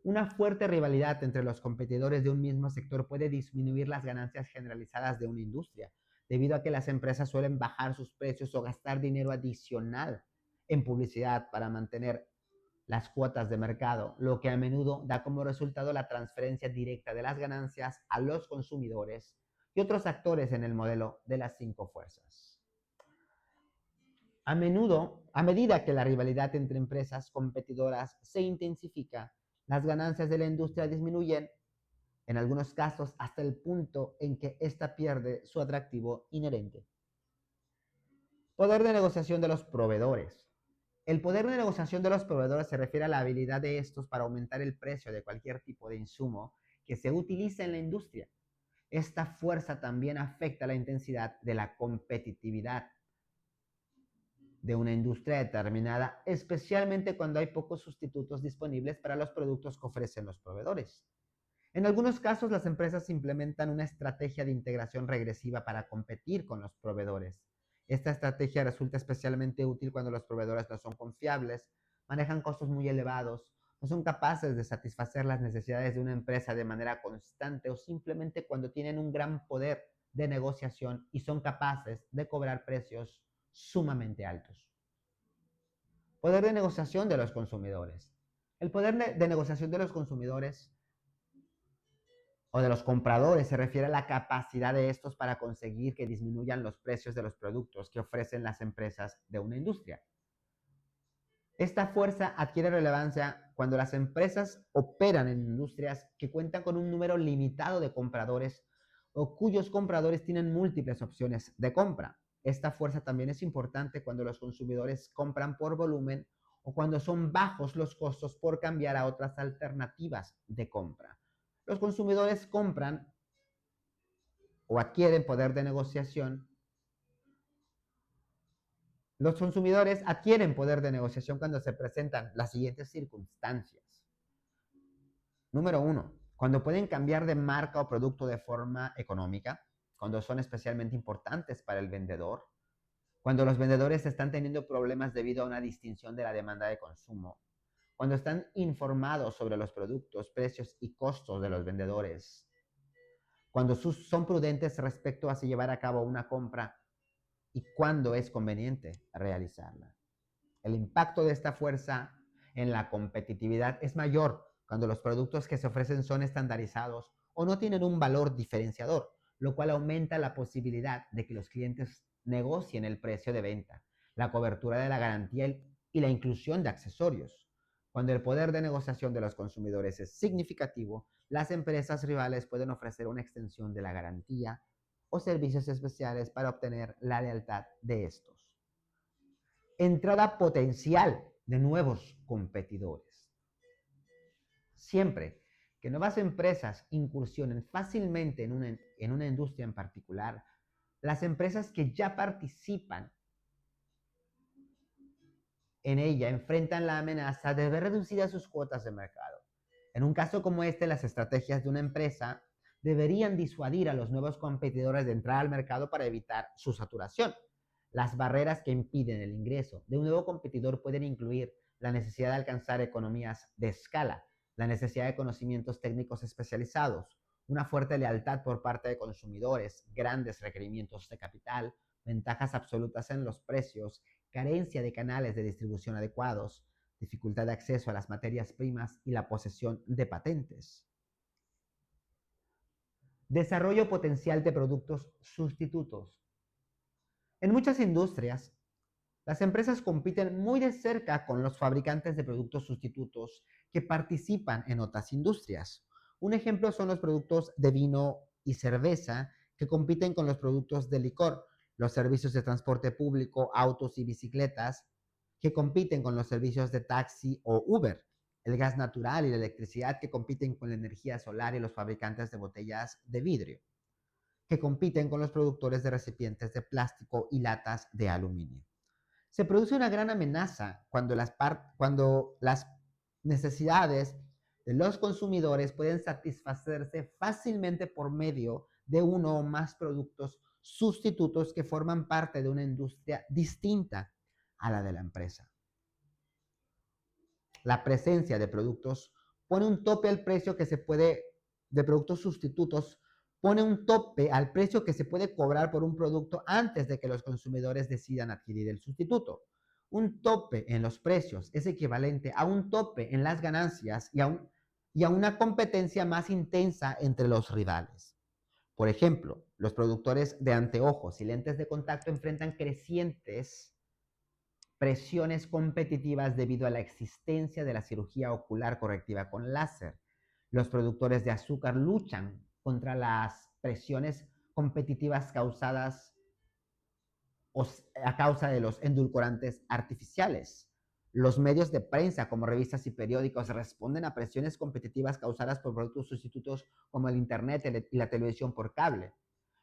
Una fuerte rivalidad entre los competidores de un mismo sector puede disminuir las ganancias generalizadas de una industria, debido a que las empresas suelen bajar sus precios o gastar dinero adicional en publicidad para mantener las cuotas de mercado, lo que a menudo da como resultado la transferencia directa de las ganancias a los consumidores y otros actores en el modelo de las cinco fuerzas. A menudo, a medida que la rivalidad entre empresas competidoras se intensifica, las ganancias de la industria disminuyen, en algunos casos hasta el punto en que ésta pierde su atractivo inherente. Poder de negociación de los proveedores. El poder de negociación de los proveedores se refiere a la habilidad de estos para aumentar el precio de cualquier tipo de insumo que se utiliza en la industria. Esta fuerza también afecta la intensidad de la competitividad de una industria determinada, especialmente cuando hay pocos sustitutos disponibles para los productos que ofrecen los proveedores. En algunos casos, las empresas implementan una estrategia de integración regresiva para competir con los proveedores. Esta estrategia resulta especialmente útil cuando los proveedores no son confiables, manejan costos muy elevados, no son capaces de satisfacer las necesidades de una empresa de manera constante o simplemente cuando tienen un gran poder de negociación y son capaces de cobrar precios sumamente altos. Poder de negociación de los consumidores. El poder de negociación de los consumidores o de los compradores se refiere a la capacidad de estos para conseguir que disminuyan los precios de los productos que ofrecen las empresas de una industria. Esta fuerza adquiere relevancia cuando las empresas operan en industrias que cuentan con un número limitado de compradores o cuyos compradores tienen múltiples opciones de compra. Esta fuerza también es importante cuando los consumidores compran por volumen o cuando son bajos los costos por cambiar a otras alternativas de compra. Los consumidores compran o adquieren poder de negociación. Los consumidores adquieren poder de negociación cuando se presentan las siguientes circunstancias. Número 1, cuando pueden cambiar de marca o producto de forma económica, cuando son especialmente importantes para el vendedor, cuando los vendedores están teniendo problemas debido a una distinción de la demanda de consumo, cuando están informados sobre los productos, precios y costos de los vendedores, cuando son prudentes respecto a si llevar a cabo una compra y cuándo es conveniente realizarla. El impacto de esta fuerza en la competitividad es mayor cuando los productos que se ofrecen son estandarizados o no tienen un valor diferenciador, lo cual aumenta la posibilidad de que los clientes negocien el precio de venta, la cobertura de la garantía y la inclusión de accesorios. Cuando el poder de negociación de los consumidores es significativo, las empresas rivales pueden ofrecer una extensión de la garantía o servicios especiales para obtener la lealtad de estos. Entrada potencial de nuevos competidores. Siempre que nuevas empresas incursionen fácilmente en una industria en particular, las empresas que ya participan en ella enfrentan la amenaza de ver reducidas sus cuotas de mercado. En un caso como este, las estrategias de una empresa deberían disuadir a los nuevos competidores de entrar al mercado para evitar su saturación. Las barreras que impiden el ingreso de un nuevo competidor pueden incluir la necesidad de alcanzar economías de escala, la necesidad de conocimientos técnicos especializados, una fuerte lealtad por parte de consumidores, grandes requerimientos de capital, ventajas absolutas en los precios, carencia de canales de distribución adecuados, dificultad de acceso a las materias primas y la posesión de patentes. Desarrollo potencial de productos sustitutos. En muchas industrias, las empresas compiten muy de cerca con los fabricantes de productos sustitutos que participan en otras industrias. Un ejemplo son los productos de vino y cerveza que compiten con los productos de licor, los servicios de transporte público, autos y bicicletas que compiten con los servicios de taxi o Uber, el gas natural y la electricidad que compiten con la energía solar y los fabricantes de botellas de vidrio, que compiten con los productores de recipientes de plástico y latas de aluminio. Se produce una gran amenaza cuando las necesidades de los consumidores pueden satisfacerse fácilmente por medio de uno o más productos sustitutos que forman parte de una industria distinta a la de la empresa. La presencia de productos pone un tope al precio que se puede, de productos sustitutos, pone un tope al precio que se puede cobrar por un producto antes de que los consumidores decidan adquirir el sustituto. Un tope en los precios es equivalente a un tope en las ganancias y a una competencia más intensa entre los rivales. Por ejemplo, los productores de anteojos y lentes de contacto enfrentan crecientes presiones competitivas debido a la existencia de la cirugía ocular correctiva con láser. Los productores de azúcar luchan contra las presiones competitivas causadas a causa de los endulcorantes artificiales. Los medios de prensa, como revistas y periódicos, responden a presiones competitivas causadas por productos sustitutos como el Internet y la televisión por cable.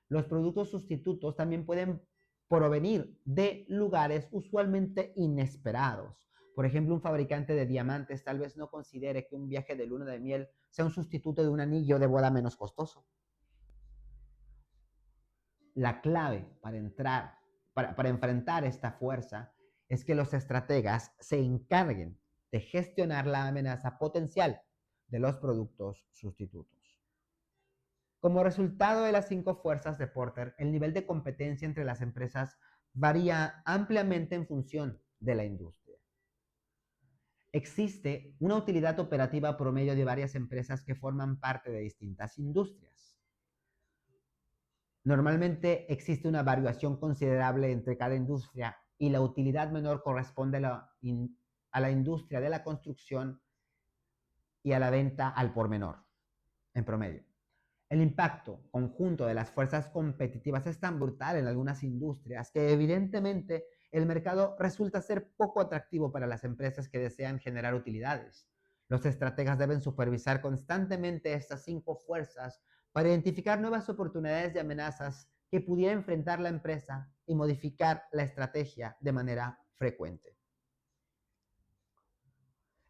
Los productos sustitutos también pueden provenir de lugares usualmente inesperados. Por ejemplo, un fabricante de diamantes tal vez no considere que un viaje de luna de miel sea un sustituto de un anillo de boda menos costoso. La clave para enfrentar esta fuerza es que los estrategas se encarguen de gestionar la amenaza potencial de los productos sustitutos. Como resultado de las 5 fuerzas de Porter, el nivel de competencia entre las empresas varía ampliamente en función de la industria. Existe una utilidad operativa promedio de varias empresas que forman parte de distintas industrias. Normalmente existe una variación considerable entre cada industria y la utilidad menor corresponde a la industria de la construcción y a la venta al por menor, en promedio. El impacto conjunto de las fuerzas competitivas es tan brutal en algunas industrias que evidentemente el mercado resulta ser poco atractivo para las empresas que desean generar utilidades. Los estrategas deben supervisar constantemente estas 5 fuerzas para identificar nuevas oportunidades de amenazas que pudiera enfrentar la empresa y modificar la estrategia de manera frecuente.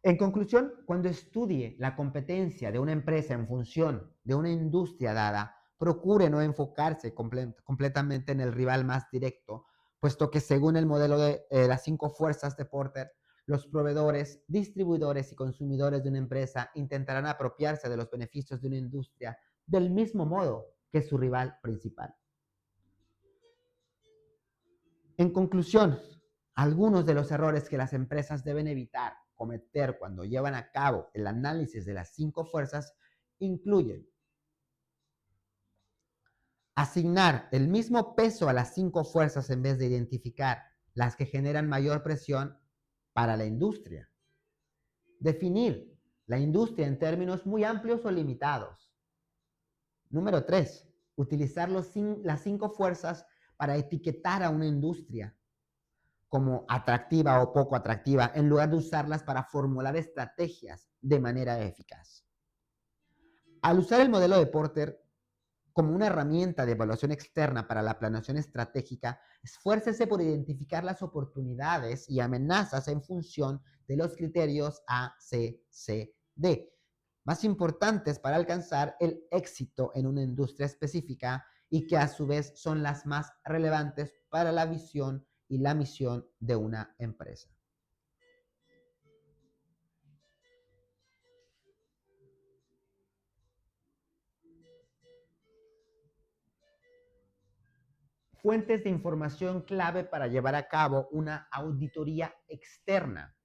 En conclusión, cuando estudie la competencia de una empresa en función de una industria dada, procure no enfocarse completamente en el rival más directo, puesto que según el modelo de las 5 fuerzas de Porter, los proveedores, distribuidores y consumidores de una empresa intentarán apropiarse de los beneficios de una industria del mismo modo que su rival principal. En conclusión, algunos de los errores que las empresas deben evitar cometer cuando llevan a cabo el análisis de las 5 fuerzas incluyen asignar el mismo peso a las 5 fuerzas en vez de identificar las que generan mayor presión para la industria. Definir la industria en términos muy amplios o limitados. Número 3. Utilizar las 5 fuerzas para etiquetar a una industria como atractiva o poco atractiva, en lugar de usarlas para formular estrategias de manera eficaz. Al usar el modelo de Porter como una herramienta de evaluación externa para la planeación estratégica, esfuércese por identificar las oportunidades y amenazas en función de los criterios A, C, C, D, más importantes para alcanzar el éxito en una industria específica y que a su vez son las más relevantes para la visión y la misión de una empresa. Fuentes de información clave para llevar a cabo una auditoría externa.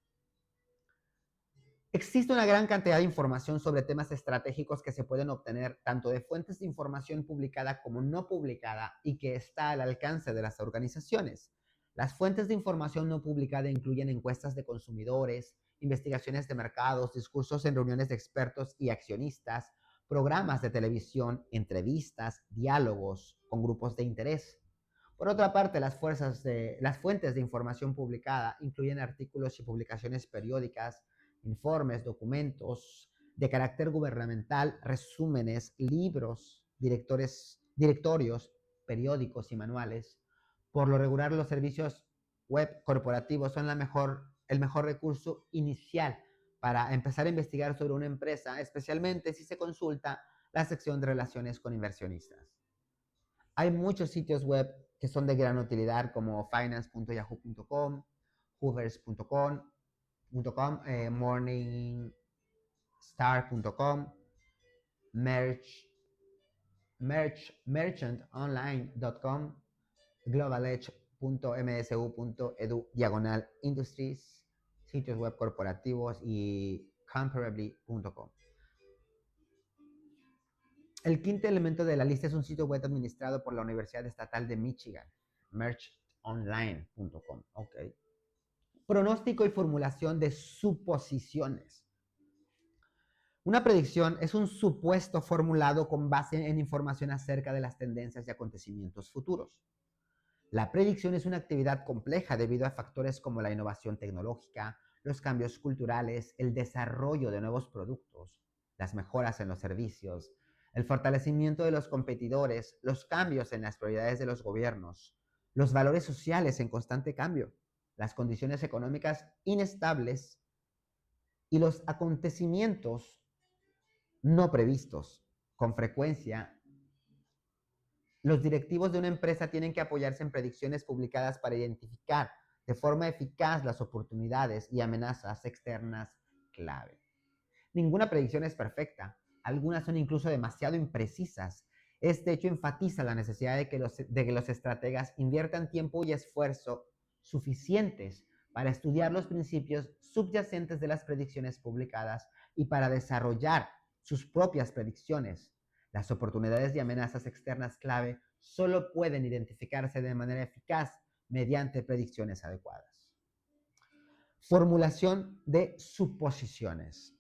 Existe una gran cantidad de información sobre temas estratégicos que se pueden obtener tanto de fuentes de información publicada como no publicada y que está al alcance de las organizaciones. Las fuentes de información no publicada incluyen encuestas de consumidores, investigaciones de mercados, discursos en reuniones de expertos y accionistas, programas de televisión, entrevistas, diálogos con grupos de interés. Por otra parte, las fuentes de información publicada incluyen artículos y publicaciones periódicas, informes, documentos de carácter gubernamental, resúmenes, libros, directorios, periódicos y manuales. Por lo regular, los servicios web corporativos son el mejor recurso inicial para empezar a investigar sobre una empresa, especialmente si se consulta la sección de relaciones con inversionistas. Hay muchos sitios web que son de gran utilidad como finance.yahoo.com, hoovers.com, Morningstar, star.com, merchantonline.com, globaledge.msu.edu/industries, sitios web corporativos y comparably.com. El quinto elemento de la lista es un sitio web administrado por la Universidad Estatal de Michigan, merchantonline.com. Okay. Pronóstico y formulación de suposiciones. Una predicción es un supuesto formulado con base en información acerca de las tendencias y acontecimientos futuros. La predicción es una actividad compleja debido a factores como la innovación tecnológica, los cambios culturales, el desarrollo de nuevos productos, las mejoras en los servicios, el fortalecimiento de los competidores, los cambios en las prioridades de los gobiernos, los valores sociales en constante cambio, las condiciones económicas inestables y los acontecimientos no previstos. Con frecuencia, los directivos de una empresa tienen que apoyarse en predicciones publicadas para identificar de forma eficaz las oportunidades y amenazas externas clave. Ninguna predicción es perfecta. Algunas son incluso demasiado imprecisas. Este hecho enfatiza la necesidad de que los estrategas inviertan tiempo y esfuerzo suficientes para estudiar los principios subyacentes de las predicciones publicadas y para desarrollar sus propias predicciones. Las oportunidades y amenazas externas clave solo pueden identificarse de manera eficaz mediante predicciones adecuadas. Formulación de suposiciones.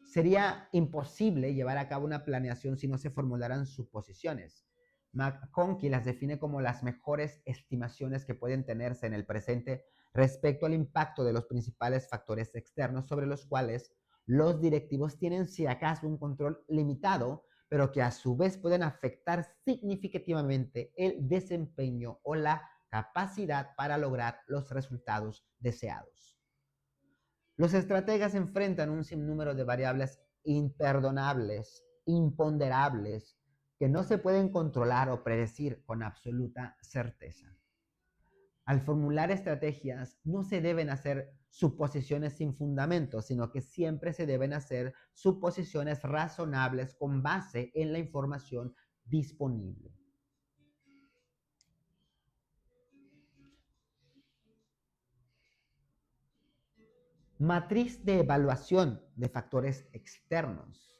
Sería imposible llevar a cabo una planeación si no se formularan suposiciones. McConkie las define como las mejores estimaciones que pueden tenerse en el presente respecto al impacto de los principales factores externos sobre los cuales los directivos tienen si acaso un control limitado, pero que a su vez pueden afectar significativamente el desempeño o la capacidad para lograr los resultados deseados. Los estrategas enfrentan un sinnúmero de variables imperdonables, imponderables, que no se pueden controlar o predecir con absoluta certeza. Al formular estrategias, no se deben hacer suposiciones sin fundamento, sino que siempre se deben hacer suposiciones razonables con base en la información disponible. Matriz de evaluación de factores externos.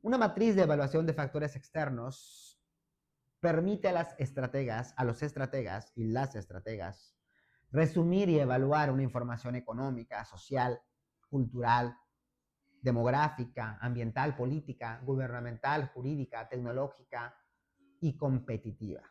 Una matriz de evaluación de factores externos permite a los estrategas y las estrategas resumir y evaluar una información económica, social, cultural, demográfica, ambiental, política, gubernamental, jurídica, tecnológica y competitiva.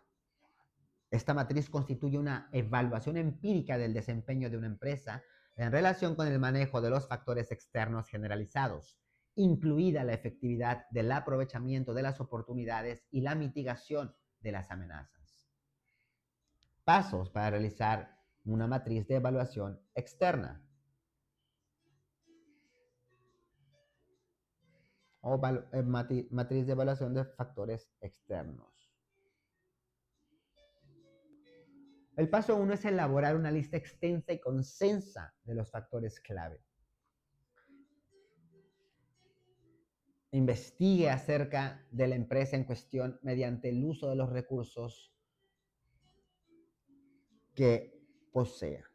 Esta matriz constituye una evaluación empírica del desempeño de una empresa en relación con el manejo de los factores externos generalizados, incluida la efectividad del aprovechamiento de las oportunidades y la mitigación de las amenazas. Pasos para realizar una matriz de evaluación externa o matriz de evaluación de factores externos. El paso 1 es elaborar una lista extensa y consensa de los factores clave. Investigue acerca de la empresa en cuestión mediante el uso de los recursos que posea.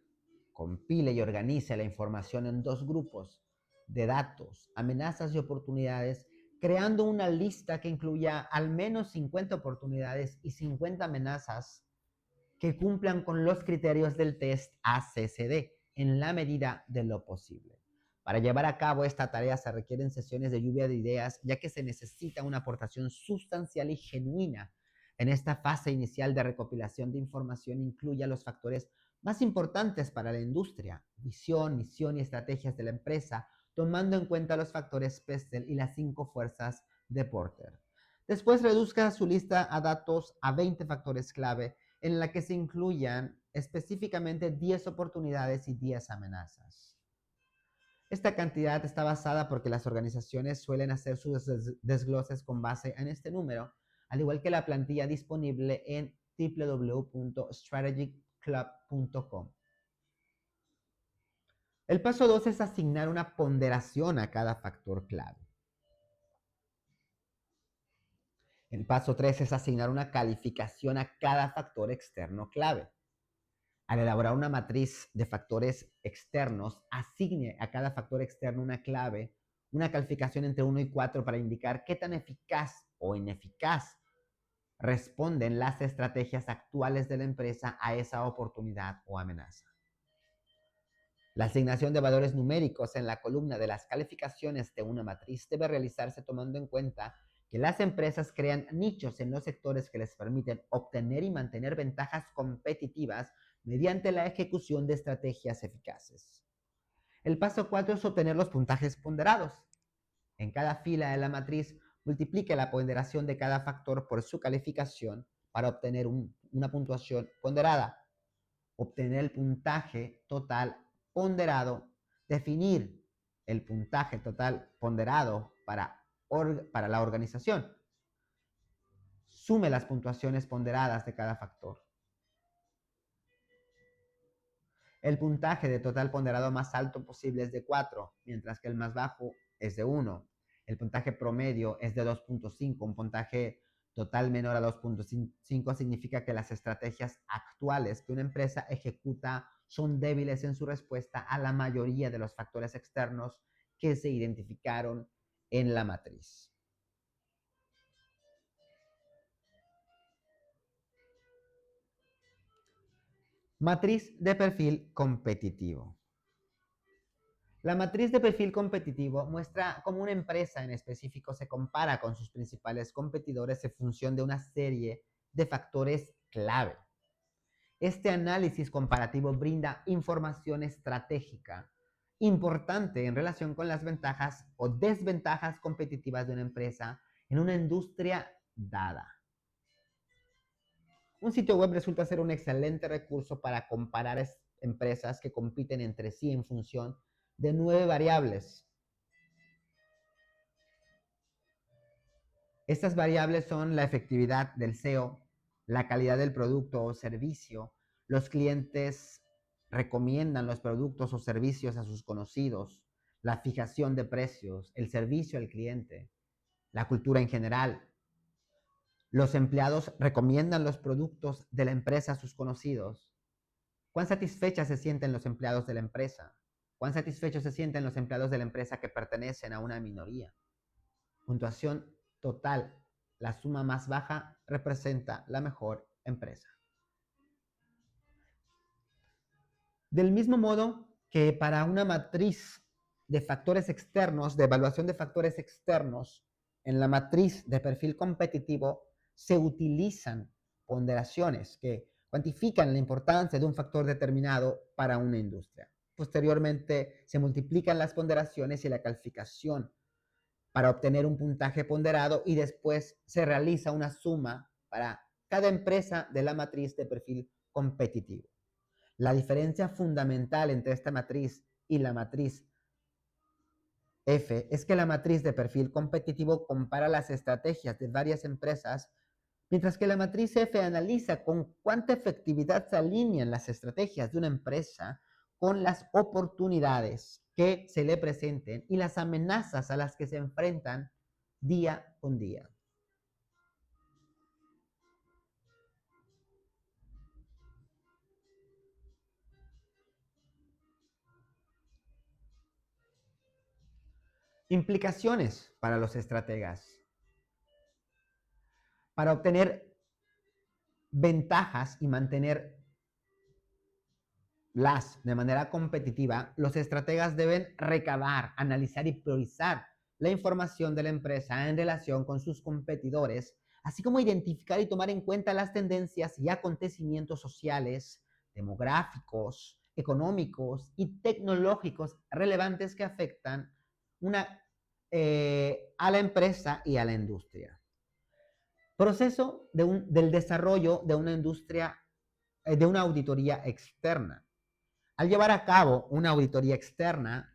Compile y organice la información en 2 grupos de datos, amenazas y oportunidades, creando una lista que incluya al menos 50 oportunidades y 50 amenazas que cumplan con los criterios del test ACCD en la medida de lo posible. Para llevar a cabo esta tarea se requieren sesiones de lluvia de ideas, ya que se necesita una aportación sustancial y genuina. En esta fase inicial de recopilación de información incluye los factores más importantes para la industria, visión, misión y estrategias de la empresa, tomando en cuenta los factores PESTEL y las 5 fuerzas de Porter. Después reduzca su lista a datos a 20 factores clave en la que se incluyan específicamente 10 oportunidades y 10 amenazas. Esta cantidad está basada porque las organizaciones suelen hacer sus desgloses con base en este número, al igual que la plantilla disponible en www.strategicclub.com. El paso 2 es asignar una ponderación a cada factor clave. El paso 3 es asignar una calificación a cada factor externo clave. Al elaborar una matriz de factores externos, asigne a cada factor externo una clave, una calificación entre 1 y 4 para indicar qué tan eficaz o ineficaz responden las estrategias actuales de la empresa a esa oportunidad o amenaza. La asignación de valores numéricos en la columna de las calificaciones de una matriz debe realizarse tomando en cuenta que las empresas crean nichos en los sectores que les permiten obtener y mantener ventajas competitivas mediante la ejecución de estrategias eficaces. El paso 4 es obtener los puntajes ponderados. En cada fila de la matriz, multiplique la ponderación de cada factor por su calificación para obtener una puntuación ponderada. Obtener el puntaje total ponderado, definir el puntaje total ponderado para la organización. Sume las puntuaciones ponderadas de cada factor. El puntaje de total ponderado más alto posible es de 4, mientras que el más bajo es de 1. El puntaje promedio es de 2.5. Un puntaje total menor a 2.5 significa que las estrategias actuales que una empresa ejecuta son débiles en su respuesta a la mayoría de los factores externos que se identificaron en la matriz. Matriz de perfil competitivo. La matriz de perfil competitivo muestra cómo una empresa en específico se compara con sus principales competidores en función de una serie de factores clave. Este análisis comparativo brinda información estratégica importante en relación con las ventajas o desventajas competitivas de una empresa en una industria dada. Un sitio web resulta ser un excelente recurso para comparar empresas que compiten entre sí en función de 9 variables. Estas variables son la efectividad del SEO, la calidad del producto o servicio, los clientes recomiendan los productos o servicios a sus conocidos, la fijación de precios, el servicio al cliente, la cultura en general. Los empleados recomiendan los productos de la empresa a sus conocidos. ¿Cuán satisfechas se sienten los empleados de la empresa? ¿Cuán satisfechos se sienten los empleados de la empresa que pertenecen a una minoría? Puntuación total. La suma más baja representa la mejor empresa. Del mismo modo que para una matriz de factores externos, de evaluación de factores externos, en la matriz de perfil competitivo se utilizan ponderaciones que cuantifican la importancia de un factor determinado para una industria. Posteriormente, se multiplican las ponderaciones y la calificación para obtener un puntaje ponderado y después se realiza una suma para cada empresa de la matriz de perfil competitivo. La diferencia fundamental entre esta matriz y la matriz F es que la matriz de perfil competitivo compara las estrategias de varias empresas, mientras que la matriz F analiza con cuánta efectividad se alinean las estrategias de una empresa con las oportunidades que se le presenten y las amenazas a las que se enfrentan día con día. Implicaciones para los estrategas. Para obtener ventajas y mantenerlas de manera competitiva, los estrategas deben recabar, analizar y priorizar la información de la empresa en relación con sus competidores, así como identificar y tomar en cuenta las tendencias y acontecimientos sociales, demográficos, económicos y tecnológicos relevantes que afectan a la empresa y a la industria. Proceso del desarrollo de una industria, de una auditoría externa. Al llevar a cabo una auditoría externa,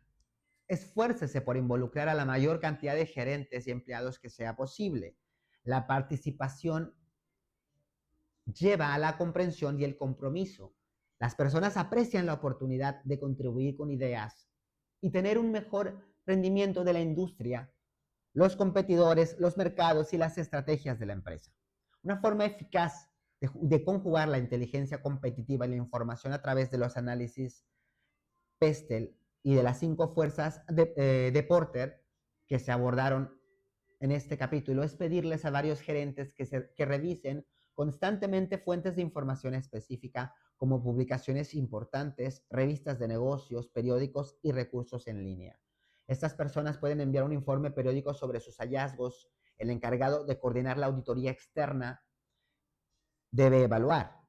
esfuércese por involucrar a la mayor cantidad de gerentes y empleados que sea posible. La participación lleva a la comprensión y el compromiso. Las personas aprecian la oportunidad de contribuir con ideas y tener un mejor rendimiento de la industria, los competidores, los mercados y las estrategias de la empresa. Una forma eficaz de conjugar la inteligencia competitiva y la información a través de los análisis Pestel y de las 5 fuerzas de Porter que se abordaron en este capítulo es pedirles a varios gerentes que revisen constantemente fuentes de información específica como publicaciones importantes, revistas de negocios, periódicos y recursos en línea. Estas personas pueden enviar un informe periódico sobre sus hallazgos. El encargado de coordinar la auditoría externa debe evaluar.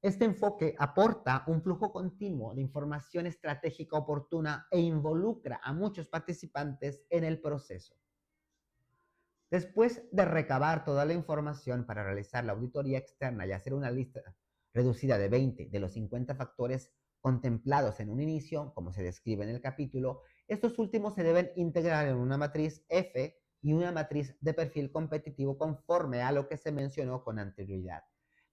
Este enfoque aporta un flujo continuo de información estratégica oportuna e involucra a muchos participantes en el proceso. Después de recabar toda la información para realizar la auditoría externa y hacer una lista reducida de 20 de los 50 factores contemplados en un inicio, como se describe en el capítulo, estos últimos se deben integrar en una matriz F y una matriz de perfil competitivo conforme a lo que se mencionó con anterioridad.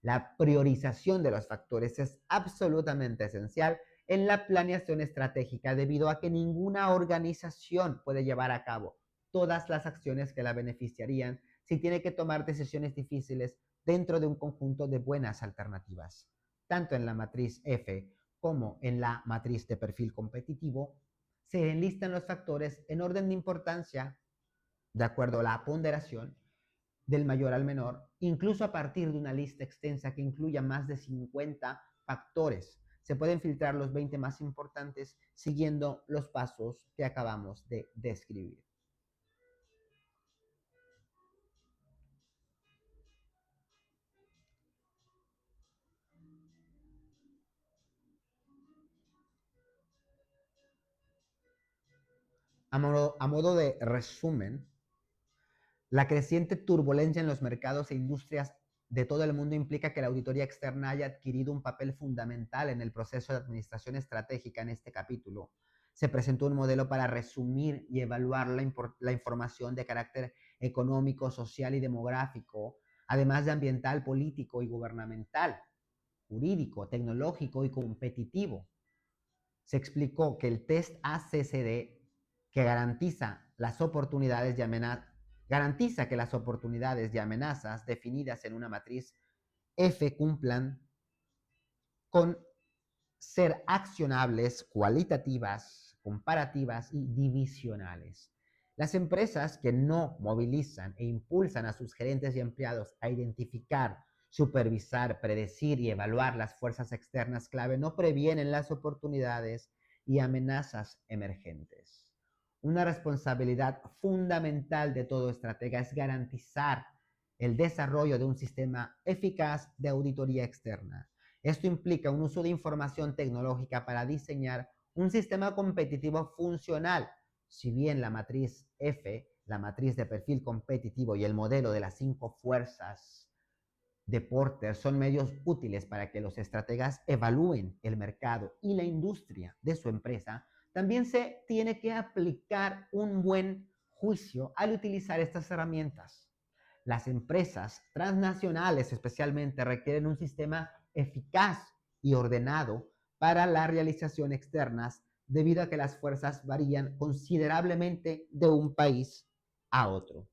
La priorización de los factores es absolutamente esencial en la planeación estratégica debido a que ninguna organización puede llevar a cabo todas las acciones que la beneficiarían si tiene que tomar decisiones difíciles dentro de un conjunto de buenas alternativas. Tanto en la matriz F como en la matriz de perfil competitivo, se enlistan los factores en orden de importancia de acuerdo a la ponderación del mayor al menor, incluso a partir de una lista extensa que incluya más de 50 factores. Se pueden filtrar los 20 más importantes siguiendo los pasos que acabamos de describir. A modo de resumen, la creciente turbulencia en los mercados e industrias de todo el mundo implica que la auditoría externa haya adquirido un papel fundamental en el proceso de administración estratégica. En este capítulo se presentó un modelo para resumir y evaluar la información de carácter económico, social y demográfico, además de ambiental, político y gubernamental, jurídico, tecnológico y competitivo. Se explicó que el test ACCD, que garantiza que las oportunidades y amenazas definidas en una matriz F cumplan con ser accionables, cualitativas, comparativas y divisionales. Las empresas que no movilizan e impulsan a sus gerentes y empleados a identificar, supervisar, predecir y evaluar las fuerzas externas clave no previenen las oportunidades y amenazas emergentes. Una responsabilidad fundamental de todo estratega es garantizar el desarrollo de un sistema eficaz de auditoría externa. Esto implica un uso de información tecnológica para diseñar un sistema competitivo funcional. Si bien la matriz F, la matriz de perfil competitivo y el modelo de las 5 fuerzas de Porter son medios útiles para que los estrategas evalúen el mercado y la industria de su empresa, también se tiene que aplicar un buen juicio al utilizar estas herramientas. Las empresas transnacionales especialmente requieren un sistema eficaz y ordenado para la realización externas debido a que las fuerzas varían considerablemente de un país a otro.